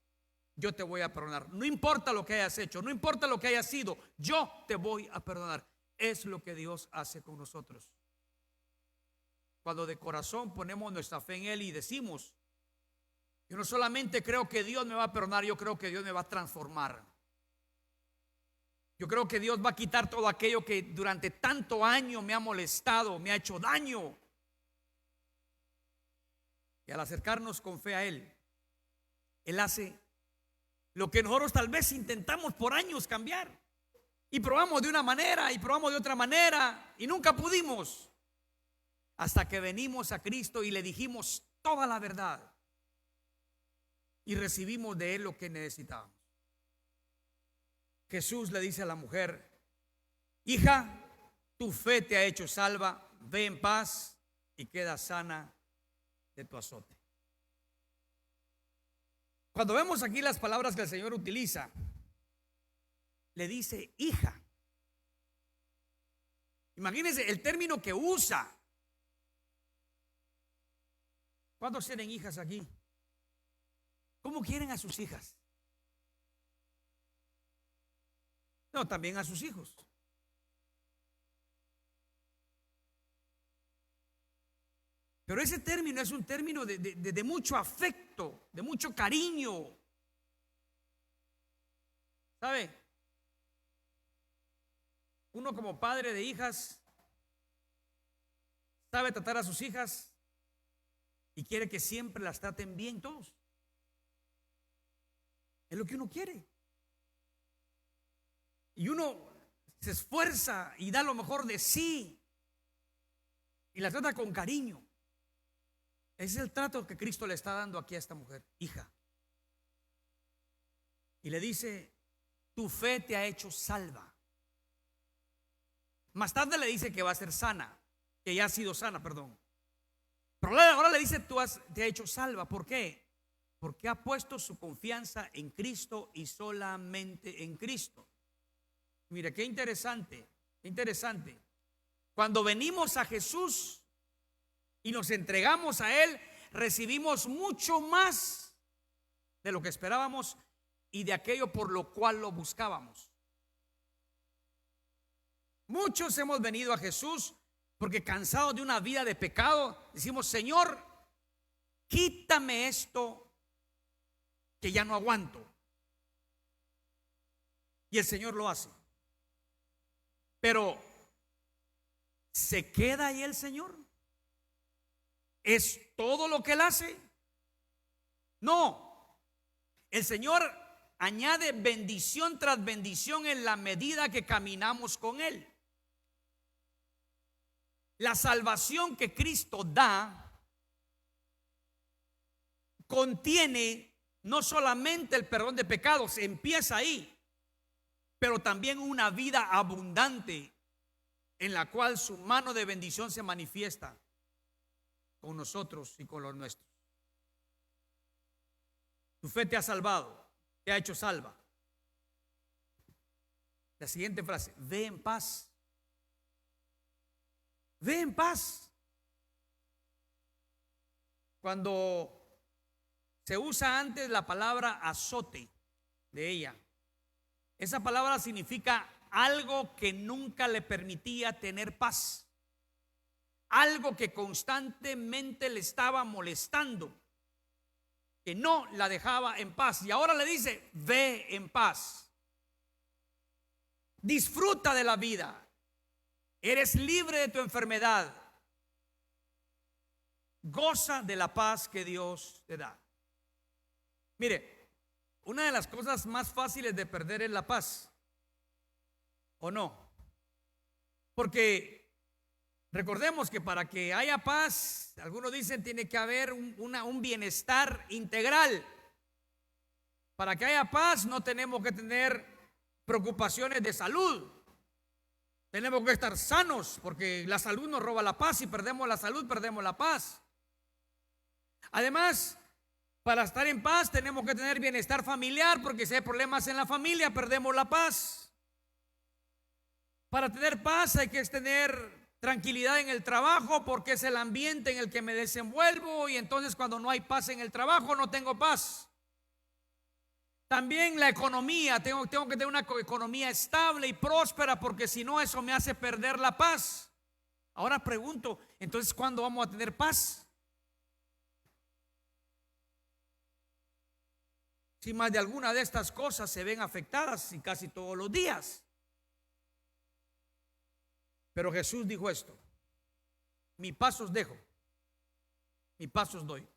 yo te voy a perdonar. No importa lo que hayas hecho, no importa lo que hayas sido, yo te voy a perdonar. Es lo que Dios hace con nosotros. Cuando de corazón ponemos nuestra fe en Él y decimos: yo no solamente creo que Dios me va a perdonar, yo creo que Dios me va a transformar. Yo creo que Dios va a quitar todo aquello que durante tanto año me ha molestado, me ha hecho daño. Y al acercarnos con fe a Él, Él hace lo que nosotros tal vez intentamos por años cambiar. Y probamos de una manera y probamos de otra manera y nunca pudimos. Hasta que venimos a Cristo y le dijimos toda la verdad. Y recibimos de Él lo que necesitábamos. Jesús le dice a la mujer: hija, tu fe te ha hecho salva, ve en paz y queda sana de tu azote. Cuando vemos aquí las palabras que el Señor utiliza, le dice hija. Imagínense el término que usa. ¿Cuántos tienen hijas aquí? ¿Cómo quieren a sus hijas? No, también a sus hijos. Pero ese término es un término de mucho afecto, de mucho cariño. ¿Sabe? Uno como padre de hijas sabe tratar a sus hijas y quiere que siempre las traten bien todos. Es lo que uno quiere. Y uno se esfuerza y da lo mejor de sí y la trata con cariño. Ese es el trato que Cristo le está dando aquí a esta mujer, hija. Y le dice, tu fe te ha hecho salva. Más tarde le dice que va a ser sana, que ya ha sido sana, perdón. Pero ahora le dice, te ha hecho salva. ¿Por qué? Porque ha puesto su confianza en Cristo y solamente en Cristo. Mire, qué interesante, qué interesante. Cuando venimos a Jesús y nos entregamos a Él, recibimos mucho más de lo que esperábamos y de aquello por lo cual lo buscábamos. Muchos hemos venido a Jesús porque cansados de una vida de pecado, decimos, Señor, quítame esto que ya no aguanto. Y el Señor lo hace. Pero, ¿se queda ahí el Señor? ¿Es todo lo que Él hace? No. El Señor añade bendición tras bendición en la medida que caminamos con Él. La salvación que Cristo da contiene no solamente el perdón de pecados, empieza ahí, pero también una vida abundante en la cual su mano de bendición se manifiesta con nosotros y con los nuestros. Tu fe te ha salvado, te ha hecho salva. La siguiente frase, ve en paz. Ve en paz. Cuando se usa antes la palabra azote de ella, esa palabra significa algo que nunca le permitía tener paz, algo que constantemente le estaba molestando, que no la dejaba en paz. Y ahora le dice, ve en paz, disfruta de la vida. Eres libre de tu enfermedad. Goza de la paz que Dios te da. Mire, una de las cosas más fáciles de perder es la paz, ¿o no? Porque recordemos que para que haya paz, algunos dicen tiene que haber un bienestar integral. Para que haya paz no tenemos que tener preocupaciones de salud. Tenemos que estar sanos, porque la salud nos roba la paz. Si perdemos la salud, perdemos la paz. Además, para estar en paz tenemos que tener bienestar familiar, porque si hay problemas en la familia, perdemos la paz. Para tener paz hay que tener tranquilidad en el trabajo, porque es el ambiente en el que me desenvuelvo, y entonces cuando no hay paz en el trabajo, no tengo paz. También la economía, tengo que tener una economía estable y próspera, porque si no, eso me hace perder la paz. Ahora pregunto, entonces, ¿cuándo vamos a tener paz? Si más de alguna de estas cosas se ven afectadas y casi todos los días. Pero Jesús dijo esto: mi paz os dejo, mi paz os doy.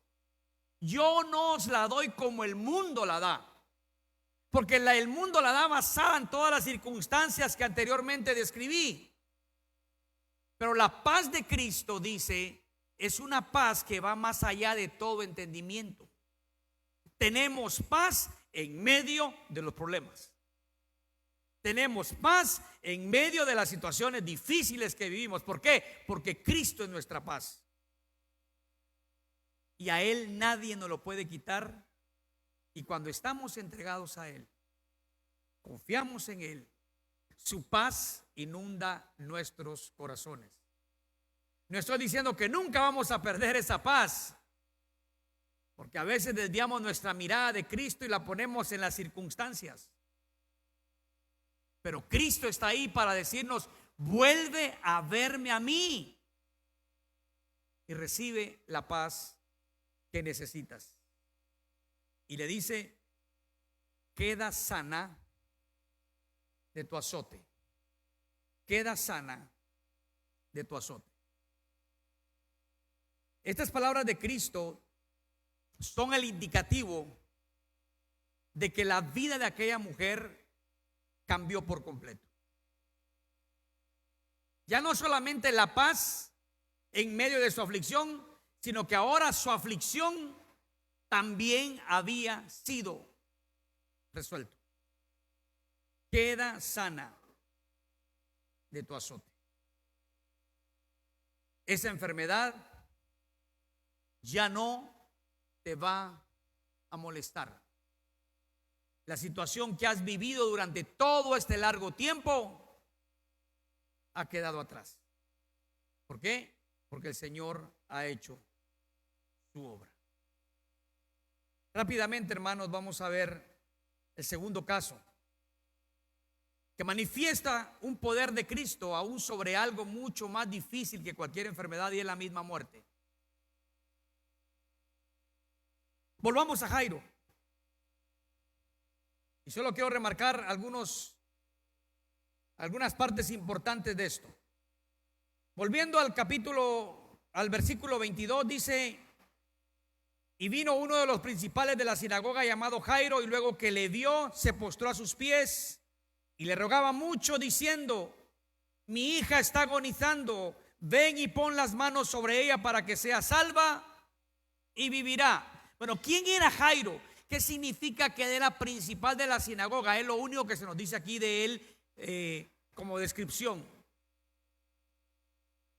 Yo no os la doy como el mundo la da. Porque el mundo la da basada en todas las circunstancias que anteriormente describí. Pero la paz de Cristo, dice, es una paz que va más allá de todo entendimiento. Tenemos paz en medio de los problemas. Tenemos paz en medio de las situaciones difíciles que vivimos. ¿Por qué? Porque Cristo es nuestra paz. Y a Él nadie nos lo puede quitar. Y cuando estamos entregados a Él, confiamos en Él, su paz inunda nuestros corazones. No estoy diciendo que nunca vamos a perder esa paz, porque a veces desviamos nuestra mirada de Cristo y la ponemos en las circunstancias. Pero Cristo está ahí para decirnos: vuelve a verme a mí y recibe la paz que necesitas. Y le dice: queda sana de tu azote. Queda sana de tu azote. Estas palabras de Cristo son el indicativo de que la vida de aquella mujer cambió por completo. Ya no solamente la paz en medio de su aflicción, sino que ahora su aflicción también había sido resuelto. Queda sana de tu azote. Esa enfermedad ya no te va a molestar. La situación que has vivido durante todo este largo tiempo ha quedado atrás. ¿Por qué? Porque el Señor ha hecho su obra. Rápidamente, hermanos, vamos a ver el segundo caso, que manifiesta un poder de Cristo aún sobre algo mucho más difícil que cualquier enfermedad, y es la misma muerte. Volvamos a Jairo. Y solo quiero remarcar algunas partes importantes de esto. Volviendo al versículo 22, dice: y vino uno de los principales de la sinagoga llamado Jairo, y luego que le vio, se postró a sus pies y le rogaba mucho, diciendo: mi hija está agonizando, ven y pon las manos sobre ella para que sea salva y vivirá. Bueno, ¿quién era Jairo? ¿Qué significa que era principal de la sinagoga? Es lo único que se nos dice aquí de él como descripción.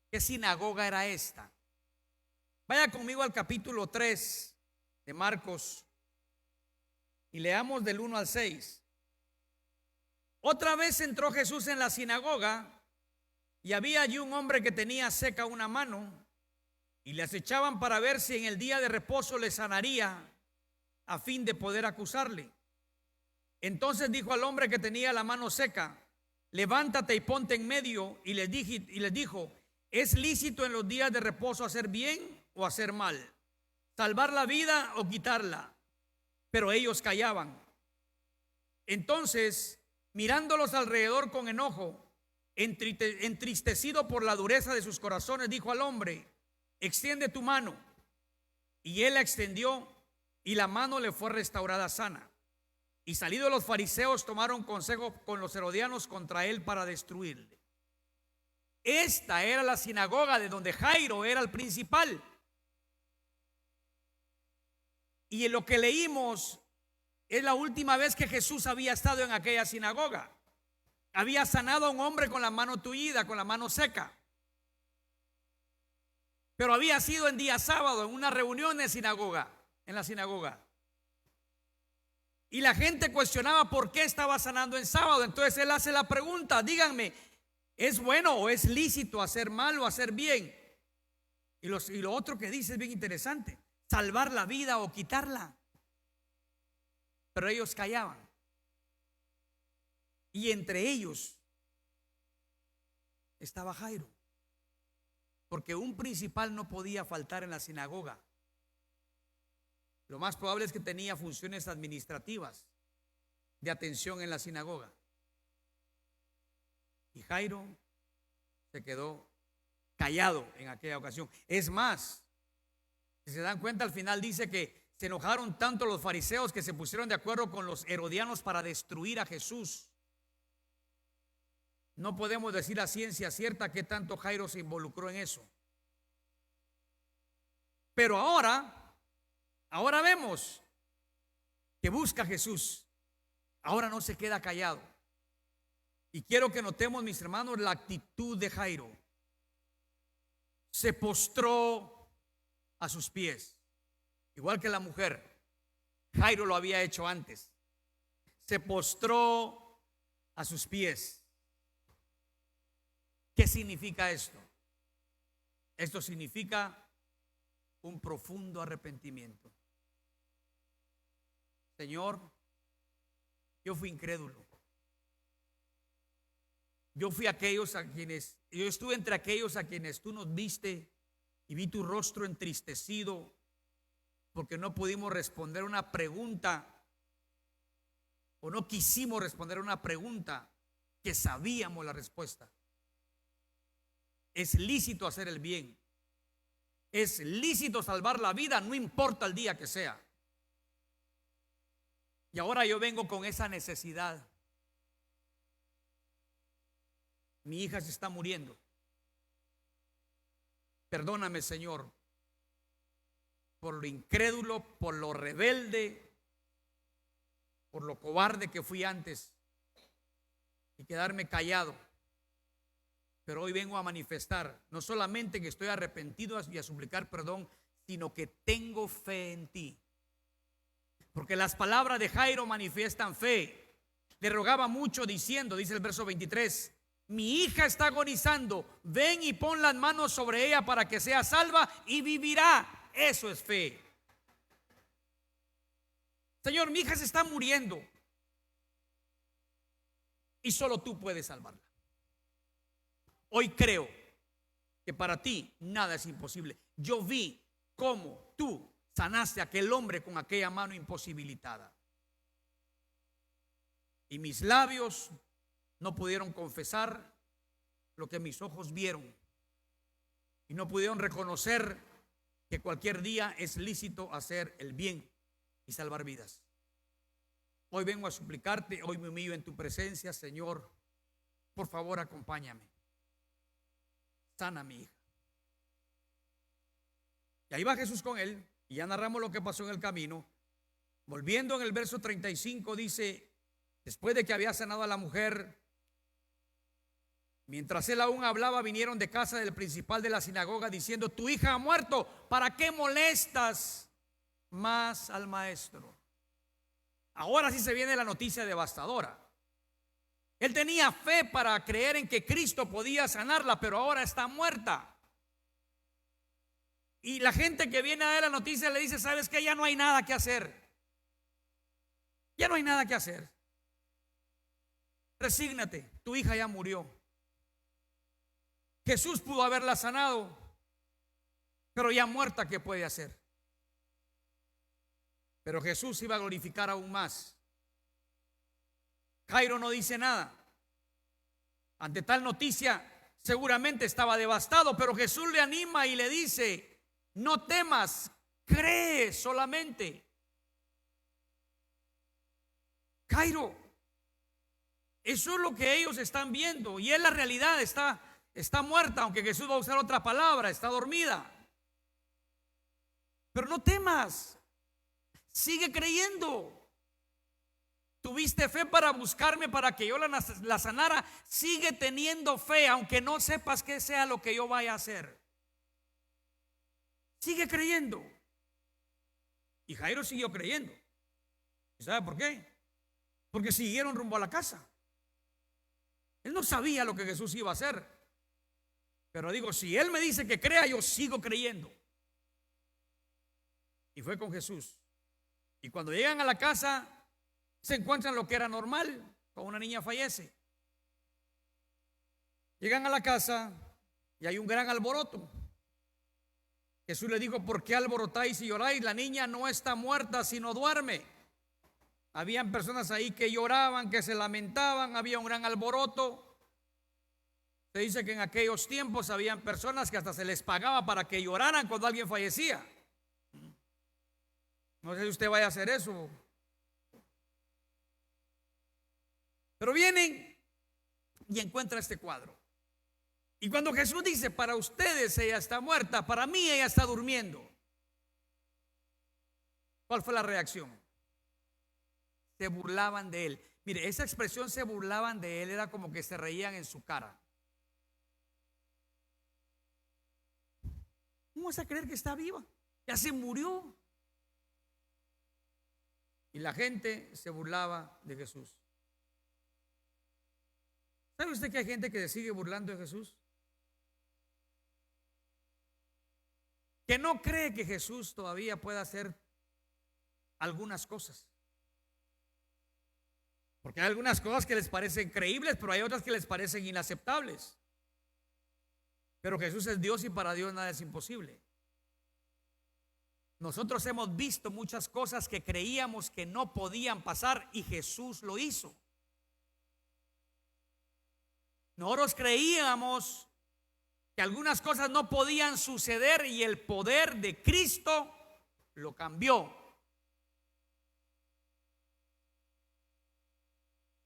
¿Qué sinagoga era esta? Vaya conmigo al capítulo 3 de Marcos y leamos del 1 al 6. Otra vez entró Jesús en la sinagoga, y había allí un hombre que tenía seca una mano, y le acechaban para ver si en el día de reposo le sanaría, a fin de poder acusarle. Entonces dijo al hombre que tenía la mano seca: levántate y ponte en medio. Y les dijo: ¿es lícito en los días de reposo hacer bien o hacer mal? ¿Salvar la vida o quitarla? Pero ellos callaban. Entonces, mirándolos alrededor con enojo, entristecido por la dureza de sus corazones, dijo al hombre: extiende tu mano. Y él la extendió, y la mano le fue restaurada sana. Y salidos los fariseos, tomaron consejo con los herodianos contra él para destruirle. Esta era la sinagoga de donde Jairo era el principal. Y en lo que leímos, es la última vez que Jesús había estado en aquella sinagoga. Había sanado a un hombre con la mano tullida, con la mano seca. Pero había sido en día sábado, en una reunión en la sinagoga. Y la gente cuestionaba por qué estaba sanando en sábado. Entonces él hace la pregunta: díganme, ¿es bueno o es lícito hacer mal o hacer bien? Y lo otro que dice es bien interesante: salvar la vida o quitarla. Pero ellos callaban. Y entre ellos estaba Jairo, porque un principal no podía faltar en la sinagoga. Lo más probable es que tenía funciones administrativas de atención en la sinagoga. Y Jairo se quedó callado en aquella ocasión. Es más, si se dan cuenta, al final dice que se enojaron tanto los fariseos que se pusieron de acuerdo con los herodianos para destruir a Jesús. No podemos decir a ciencia cierta qué tanto Jairo se involucró en eso. Pero ahora vemos que busca a Jesús. Ahora no se queda callado. Y quiero que notemos, mis hermanos, la actitud de Jairo. Se postró a sus pies, igual que la mujer. Jairo lo había hecho antes. Se postró a sus pies. ¿Qué significa esto? Esto significa un profundo arrepentimiento. Señor, yo fui incrédulo. Yo estuve entre aquellos a quienes tú nos viste y vi tu rostro entristecido porque no pudimos responder una pregunta o no quisimos responder una pregunta que sabíamos la respuesta. Es lícito hacer el bien. Es lícito salvar la vida, no importa el día que sea. Y ahora yo vengo con esa necesidad. Mi hija se está muriendo. Perdóname, Señor, por lo incrédulo, por lo rebelde, por lo cobarde que fui antes y quedarme callado. Pero hoy vengo a manifestar, no solamente que estoy arrepentido y a suplicar perdón, sino que tengo fe en ti. Porque las palabras de Jairo manifiestan fe. Le rogaba mucho diciendo, dice el verso 23, mi hija está agonizando, ven y pon las manos sobre ella para que sea salva y vivirá. Eso es fe. Señor, mi hija se está muriendo y solo tú puedes salvarla. Hoy creo que para ti nada es imposible. Yo vi cómo tú sanaste a aquel hombre con aquella mano imposibilitada. Y mis labios no pudieron confesar lo que mis ojos vieron. Y no pudieron reconocer que cualquier día es lícito hacer el bien y salvar vidas. Hoy vengo a suplicarte, hoy me humillo en tu presencia, Señor. Por favor, acompáñame. Sana a mi hija. Y ahí va Jesús con él. Y ya narramos lo que pasó en el camino. Volviendo en el verso 35 dice, después de que había sanado a la mujer, mientras él aún hablaba, vinieron de casa del principal de la sinagoga diciendo, tu hija ha muerto, ¿para qué molestas más al maestro? Ahora sí se viene la noticia devastadora. Él tenía fe para creer en que Cristo podía sanarla, pero ahora está muerta. Y la gente que viene a ver la noticia le dice, ¿sabes qué? Ya no hay nada que hacer. Ya no hay nada que hacer. Resígnate, tu hija ya murió. Jesús pudo haberla sanado, pero ya muerta, ¿qué puede hacer? Pero Jesús iba a glorificar aún más. Jairo no dice nada. Ante tal noticia, seguramente estaba devastado, pero Jesús le anima y le dice, no temas, cree solamente. Jairo, eso es lo que ellos están viendo y es la realidad, está muerta, aunque Jesús va a usar otra palabra, está dormida. Pero no temas, sigue creyendo. Tuviste fe para buscarme para que yo la sanara, sigue teniendo fe, aunque no sepas qué sea lo que yo vaya a hacer. Sigue creyendo. Y Jairo siguió creyendo. ¿Y sabe por qué? Porque siguieron rumbo a la casa. Él no sabía lo que Jesús iba a hacer. Pero digo, si Él me dice que crea, yo sigo creyendo. Y fue con Jesús. Y cuando llegan a la casa, se encuentran lo que era normal, cuando una niña fallece. Llegan a la casa y hay un gran alboroto. Jesús le dijo, ¿por qué alborotáis y lloráis? La niña no está muerta, sino duerme. Habían personas ahí que lloraban, que se lamentaban, había un gran alboroto. Se dice que en aquellos tiempos habían personas que hasta se les pagaba para que lloraran cuando alguien fallecía. No sé si usted vaya a hacer eso. Pero vienen y encuentra este cuadro. Y cuando Jesús dice, para ustedes ella está muerta, para mí ella está durmiendo, ¿cuál fue la reacción? Se burlaban de él. Mire, esa expresión se burlaban de él era como que se reían en su cara. ¿Cómo vas a creer que está viva? Ya se murió. Y la gente se burlaba de Jesús. ¿Sabe usted que hay gente que se sigue burlando de Jesús? Que no cree que Jesús todavía pueda hacer algunas cosas. Porque hay algunas cosas que les parecen creíbles, pero hay otras que les parecen inaceptables. Pero Jesús es Dios y para Dios nada es imposible. Nosotros hemos visto muchas cosas que creíamos que no podían pasar y Jesús lo hizo. Nosotros creíamos que algunas cosas no podían suceder y el poder de Cristo lo cambió.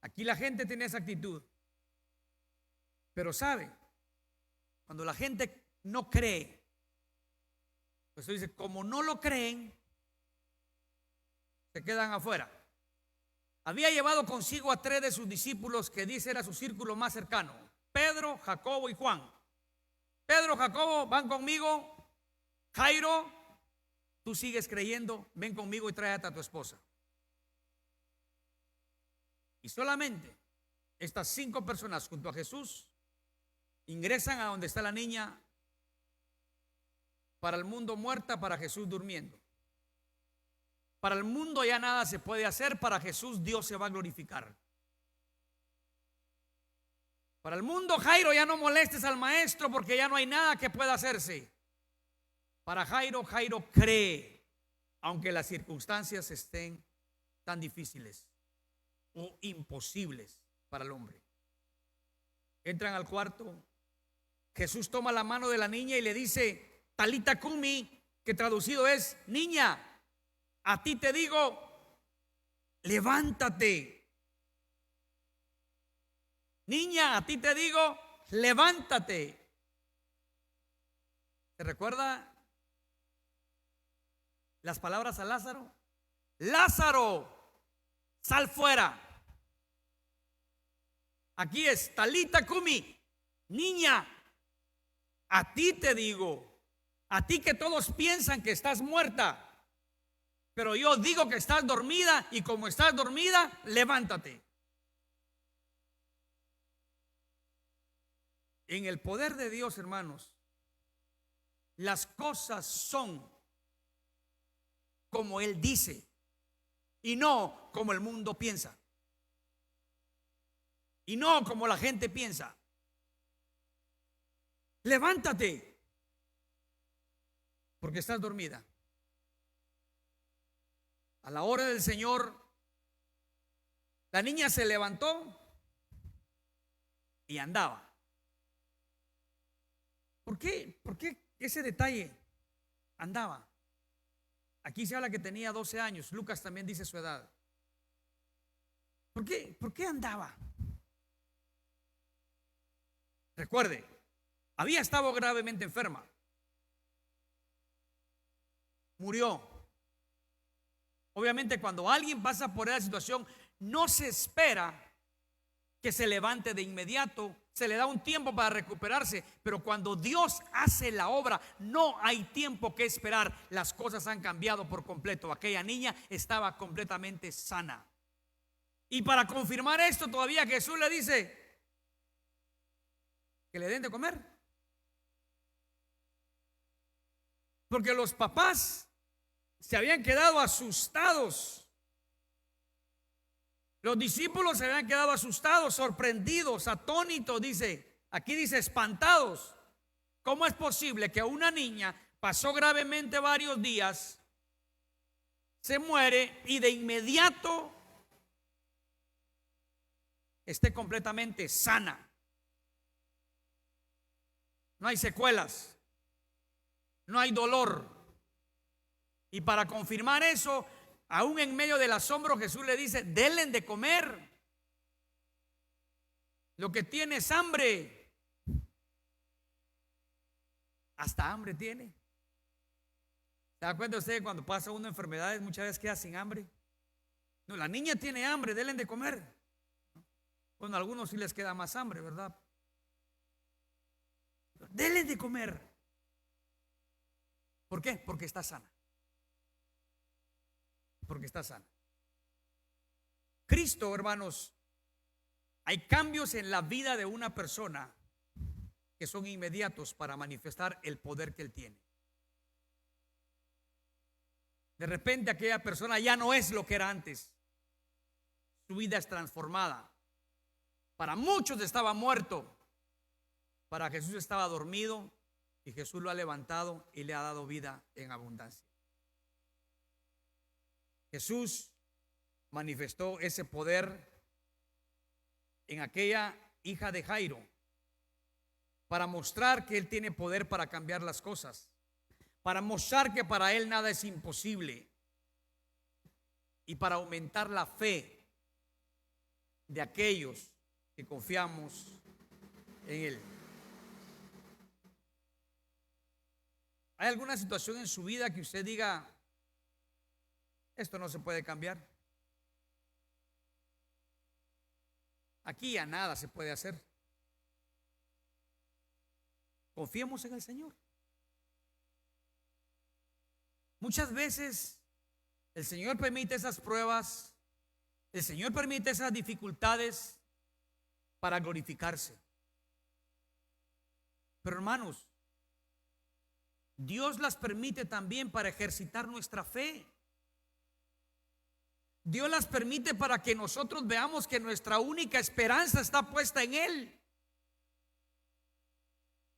Aquí la gente tiene esa actitud. Pero sabe, cuando la gente no cree, pues dice, como no lo creen, se quedan afuera. Había llevado consigo a 3 de sus discípulos que dice era su círculo más cercano: Pedro, Jacobo y Juan. Pedro, Jacobo, van conmigo. Jairo, tú sigues creyendo, ven conmigo y tráete a tu esposa. Y solamente estas 5 personas junto a Jesús ingresan a donde está la niña. Para el mundo muerta, para Jesús durmiendo. Para el mundo ya nada se puede hacer, para Jesús Dios se va a glorificar. Para el mundo, Jairo, ya no molestes al maestro porque ya no hay nada que pueda hacerse. Para Jairo, Jairo cree, aunque las circunstancias estén tan difíciles o imposibles para el hombre. Entran al cuarto. Jesús toma la mano de la niña y le dice: Talita Kumi, que traducido es: niña, a ti te digo, levántate. Niña, a ti te digo, levántate. ¿Se recuerda las palabras a Lázaro? Lázaro, sal fuera. Aquí es Talita Kumi, niña, a ti te digo. A ti que todos piensan que estás muerta, pero yo digo que estás dormida, y como estás dormida, levántate. En el poder de Dios, hermanos, las cosas son como Él dice y no como el mundo piensa y no como la gente piensa. Levántate, porque estás dormida. A la hora del Señor, la niña se levantó y andaba. ¿Por qué? ¿Por qué ese detalle? Andaba. Aquí se habla que tenía 12 años. Lucas también dice su edad. ¿Por qué? ¿Por qué andaba? Recuerde, había estado gravemente enferma. Murió. Obviamente, cuando alguien pasa por esa situación, no se espera que se levante de inmediato, se le da un tiempo para recuperarse, pero cuando Dios hace la obra, no hay tiempo que esperar. Las cosas han cambiado por completo. Aquella niña estaba completamente sana. Y para confirmar esto, todavía Jesús le dice que le den de comer. Porque los papás se habían quedado asustados. Los discípulos se habían quedado asustados, sorprendidos, atónitos, aquí dice espantados. ¿Cómo es posible que una niña pasó gravemente varios días, se muere y de inmediato esté completamente sana? No hay secuelas, no hay dolor. Y para confirmar eso, aún en medio del asombro, Jesús le dice: denle de comer. Lo que tiene es hambre. Hasta hambre tiene. ¿Se da cuenta usted cuando pasa uno enfermedades muchas veces queda sin hambre? No, la niña tiene hambre, denle de comer. Bueno, a algunos sí les queda más hambre, ¿verdad? Denle de comer. ¿Por qué? Porque está sana. Porque está sana. Cristo, hermanos, hay cambios en la vida de una persona que son inmediatos para manifestar el poder que Él tiene. De repente aquella persona ya no es lo que era antes. su vida es transformada. Para muchos estaba muerto, para Jesús estaba dormido y Jesús lo ha levantado y le ha dado vida en abundancia. Jesús manifestó ese poder en aquella hija de Jairo para mostrar que Él tiene poder para cambiar las cosas, para mostrar que para Él nada es imposible y para aumentar la fe de aquellos que confiamos en Él. ¿Hay alguna situación en su vida que usted diga, esto no se puede cambiar? Aquí ya nada se puede hacer. Confiemos en el Señor. Muchas veces el Señor permite esas pruebas, el Señor permite esas dificultades para glorificarse. Pero hermanos, Dios las permite también para ejercitar nuestra fe. Dios las permite para que nosotros veamos que nuestra única esperanza está puesta en Él.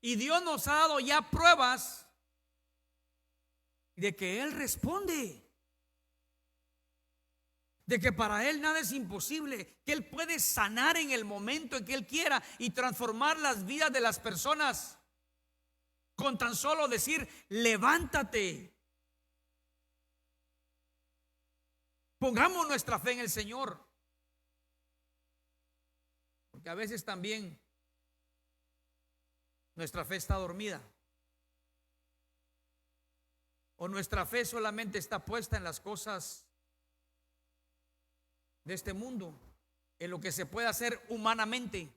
Y Dios nos ha dado ya pruebas de que Él responde, de que para Él nada es imposible, que Él puede sanar en el momento en que Él quiera y transformar las vidas de las personas con tan solo decir, levántate. Pongamos nuestra fe en el Señor, porque a veces también nuestra fe está dormida, o nuestra fe solamente está puesta en las cosas de este mundo, en lo que se puede hacer humanamente.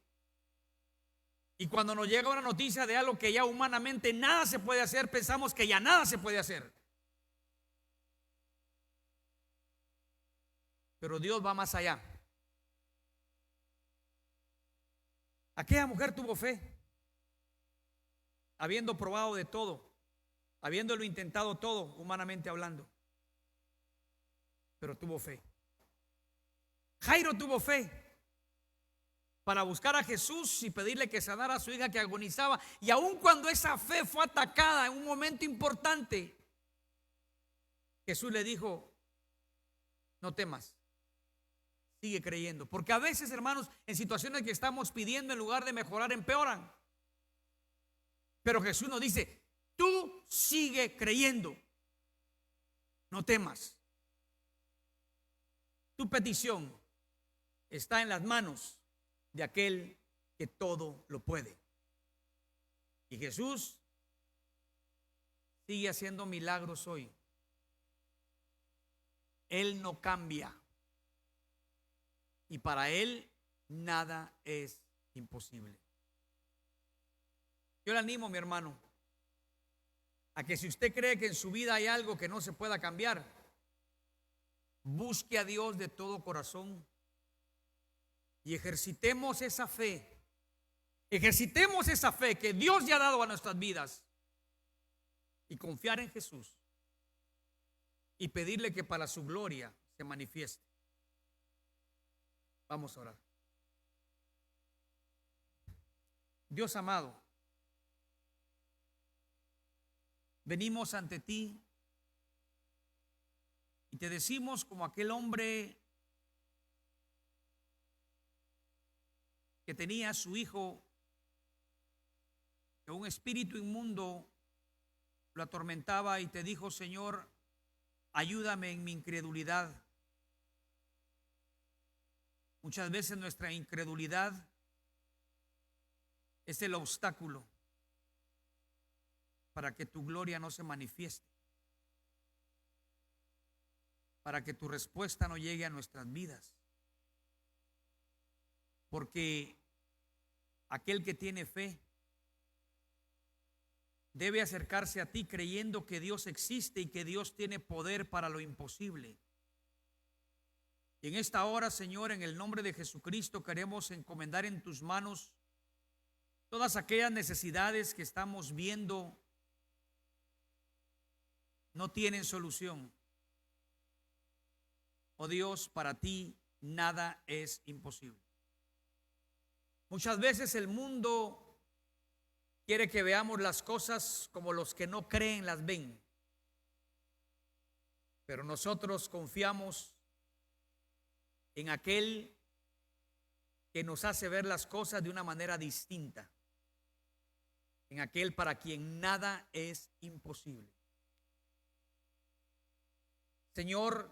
Y cuando nos llega una noticia de algo que ya humanamente nada se puede hacer, pensamos que ya nada se puede hacer. Pero Dios va más allá. Aquella mujer tuvo fe, habiendo probado de todo, habiéndolo intentado todo, humanamente hablando, pero tuvo fe. Jairo tuvo fe para buscar a Jesús y pedirle que sanara a su hija que agonizaba. Y aun cuando esa fe fue atacada en un momento importante, Jesús le dijo, no temas, sigue creyendo. Porque a veces, hermanos, en situaciones que estamos pidiendo, en lugar de mejorar, empeoran. Pero Jesús nos dice, tú sigue creyendo, no temas. Tu petición está en las manos de aquel que todo lo puede. Y Jesús sigue haciendo milagros hoy. Él no cambia. Y para Él nada es imposible. Yo le animo, mi hermano, a que si usted cree que en su vida hay algo que no se pueda cambiar, busque a Dios de todo corazón y ejercitemos esa fe. Ejercitemos esa fe que Dios ya ha dado a nuestras vidas y confiar en Jesús y pedirle que para su gloria se manifieste. Vamos a orar. Dios amado, venimos ante ti y te decimos como aquel hombre que tenía a su hijo, que un espíritu inmundo lo atormentaba y te dijo, Señor, ayúdame en mi incredulidad. Muchas veces nuestra incredulidad es el obstáculo para que tu gloria no se manifieste, para que tu respuesta no llegue a nuestras vidas. Porque aquel que tiene fe debe acercarse a ti creyendo que Dios existe y que Dios tiene poder para lo imposible. Y en esta hora, Señor, en el nombre de Jesucristo, queremos encomendar en tus manos todas aquellas necesidades que estamos viendo no tienen solución. Oh Dios, para ti nada es imposible. Muchas veces el mundo quiere que veamos las cosas como los que no creen las ven, pero nosotros confiamos en aquel que nos hace ver las cosas de una manera distinta, en aquel para quien nada es imposible. Señor,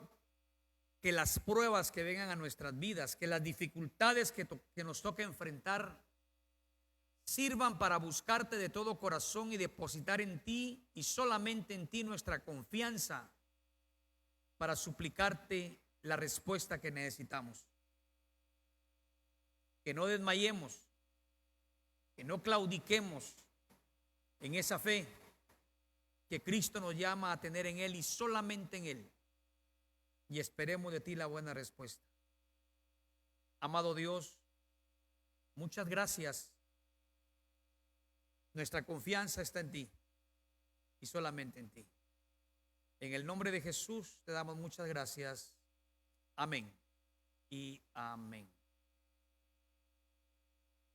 que las pruebas que vengan a nuestras vidas, que las dificultades que nos toca enfrentar, sirvan para buscarte de todo corazón y depositar en ti y solamente en ti nuestra confianza para suplicarte la respuesta que necesitamos. Que no desmayemos, que no claudiquemos en esa fe que Cristo nos llama a tener en Él y solamente en Él. Y esperemos de ti la buena respuesta. Amado Dios, muchas gracias. Nuestra confianza está en ti y solamente en ti. En el nombre de Jesús te damos muchas gracias. Amén y amén.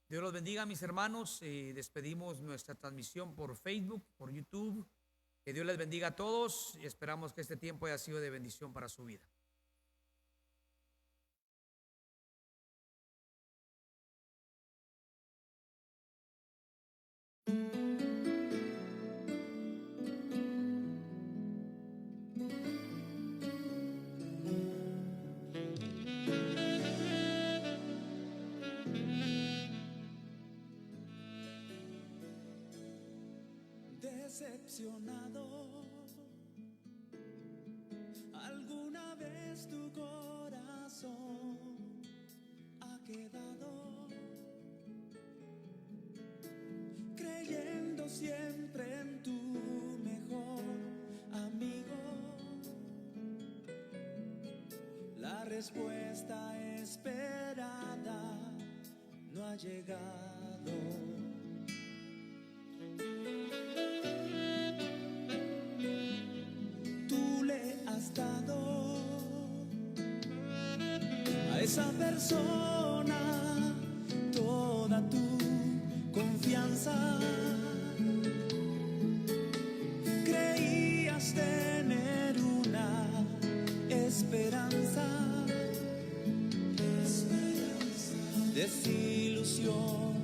Dios los bendiga, mis hermanos. Despedimos nuestra transmisión por Facebook, por YouTube. Que Dios les bendiga a todos y esperamos que este tiempo haya sido de bendición para su vida. Decepcionado, alguna vez tu corazón ha quedado creyendo siempre en tu mejor amigo. La respuesta esperada no ha llegado. A esa persona toda tu confianza, creías tener una esperanza. Desilusión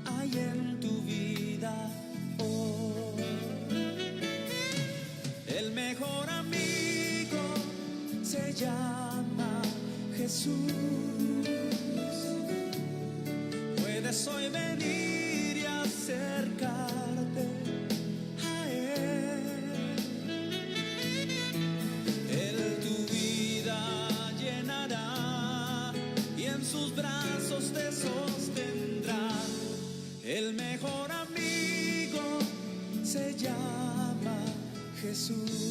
hay en tu vida hoy. El mejor amigo se llama Jesús. Puedes hoy venir y acercarte a Él. Él tu vida llenará y en sus brazos te sostendrá. El mejor amigo se llama Jesús.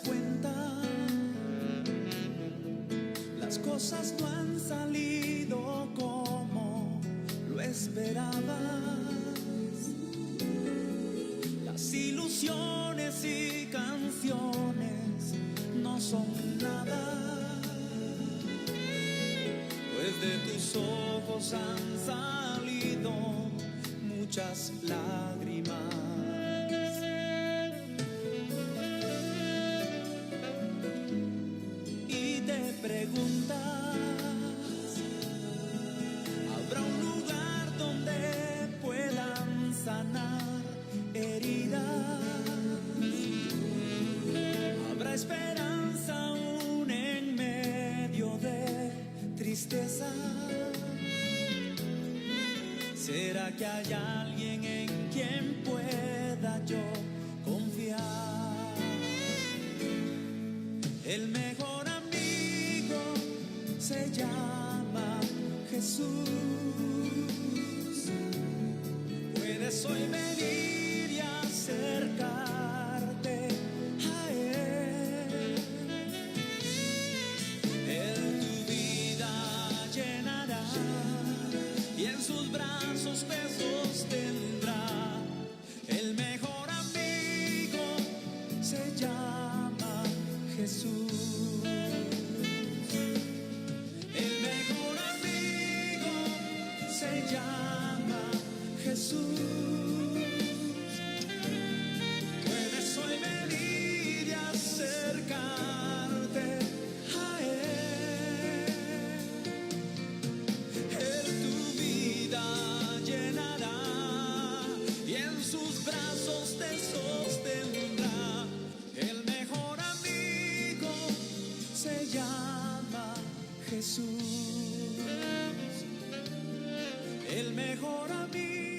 Cuenta, las cosas no han salido como lo esperabas. Las ilusiones y canciones no son nada, pues de tus ojos han salido muchas lágrimas. Preguntas, ¿habrá un lugar donde puedan sanar heridas? ¿Habrá esperanza aún en medio de tristeza? ¿Será que hay alguien en quien pueda yo confiar? El mejor se llama Jesús. Puedes hoy venir y acercarte a Él. llama Jesús. Puedes hoy venir y acercarte a Él. Él tu vida llenará y en sus brazos te sostendrá. El mejor amigo se llama Jesús. El mejor amigo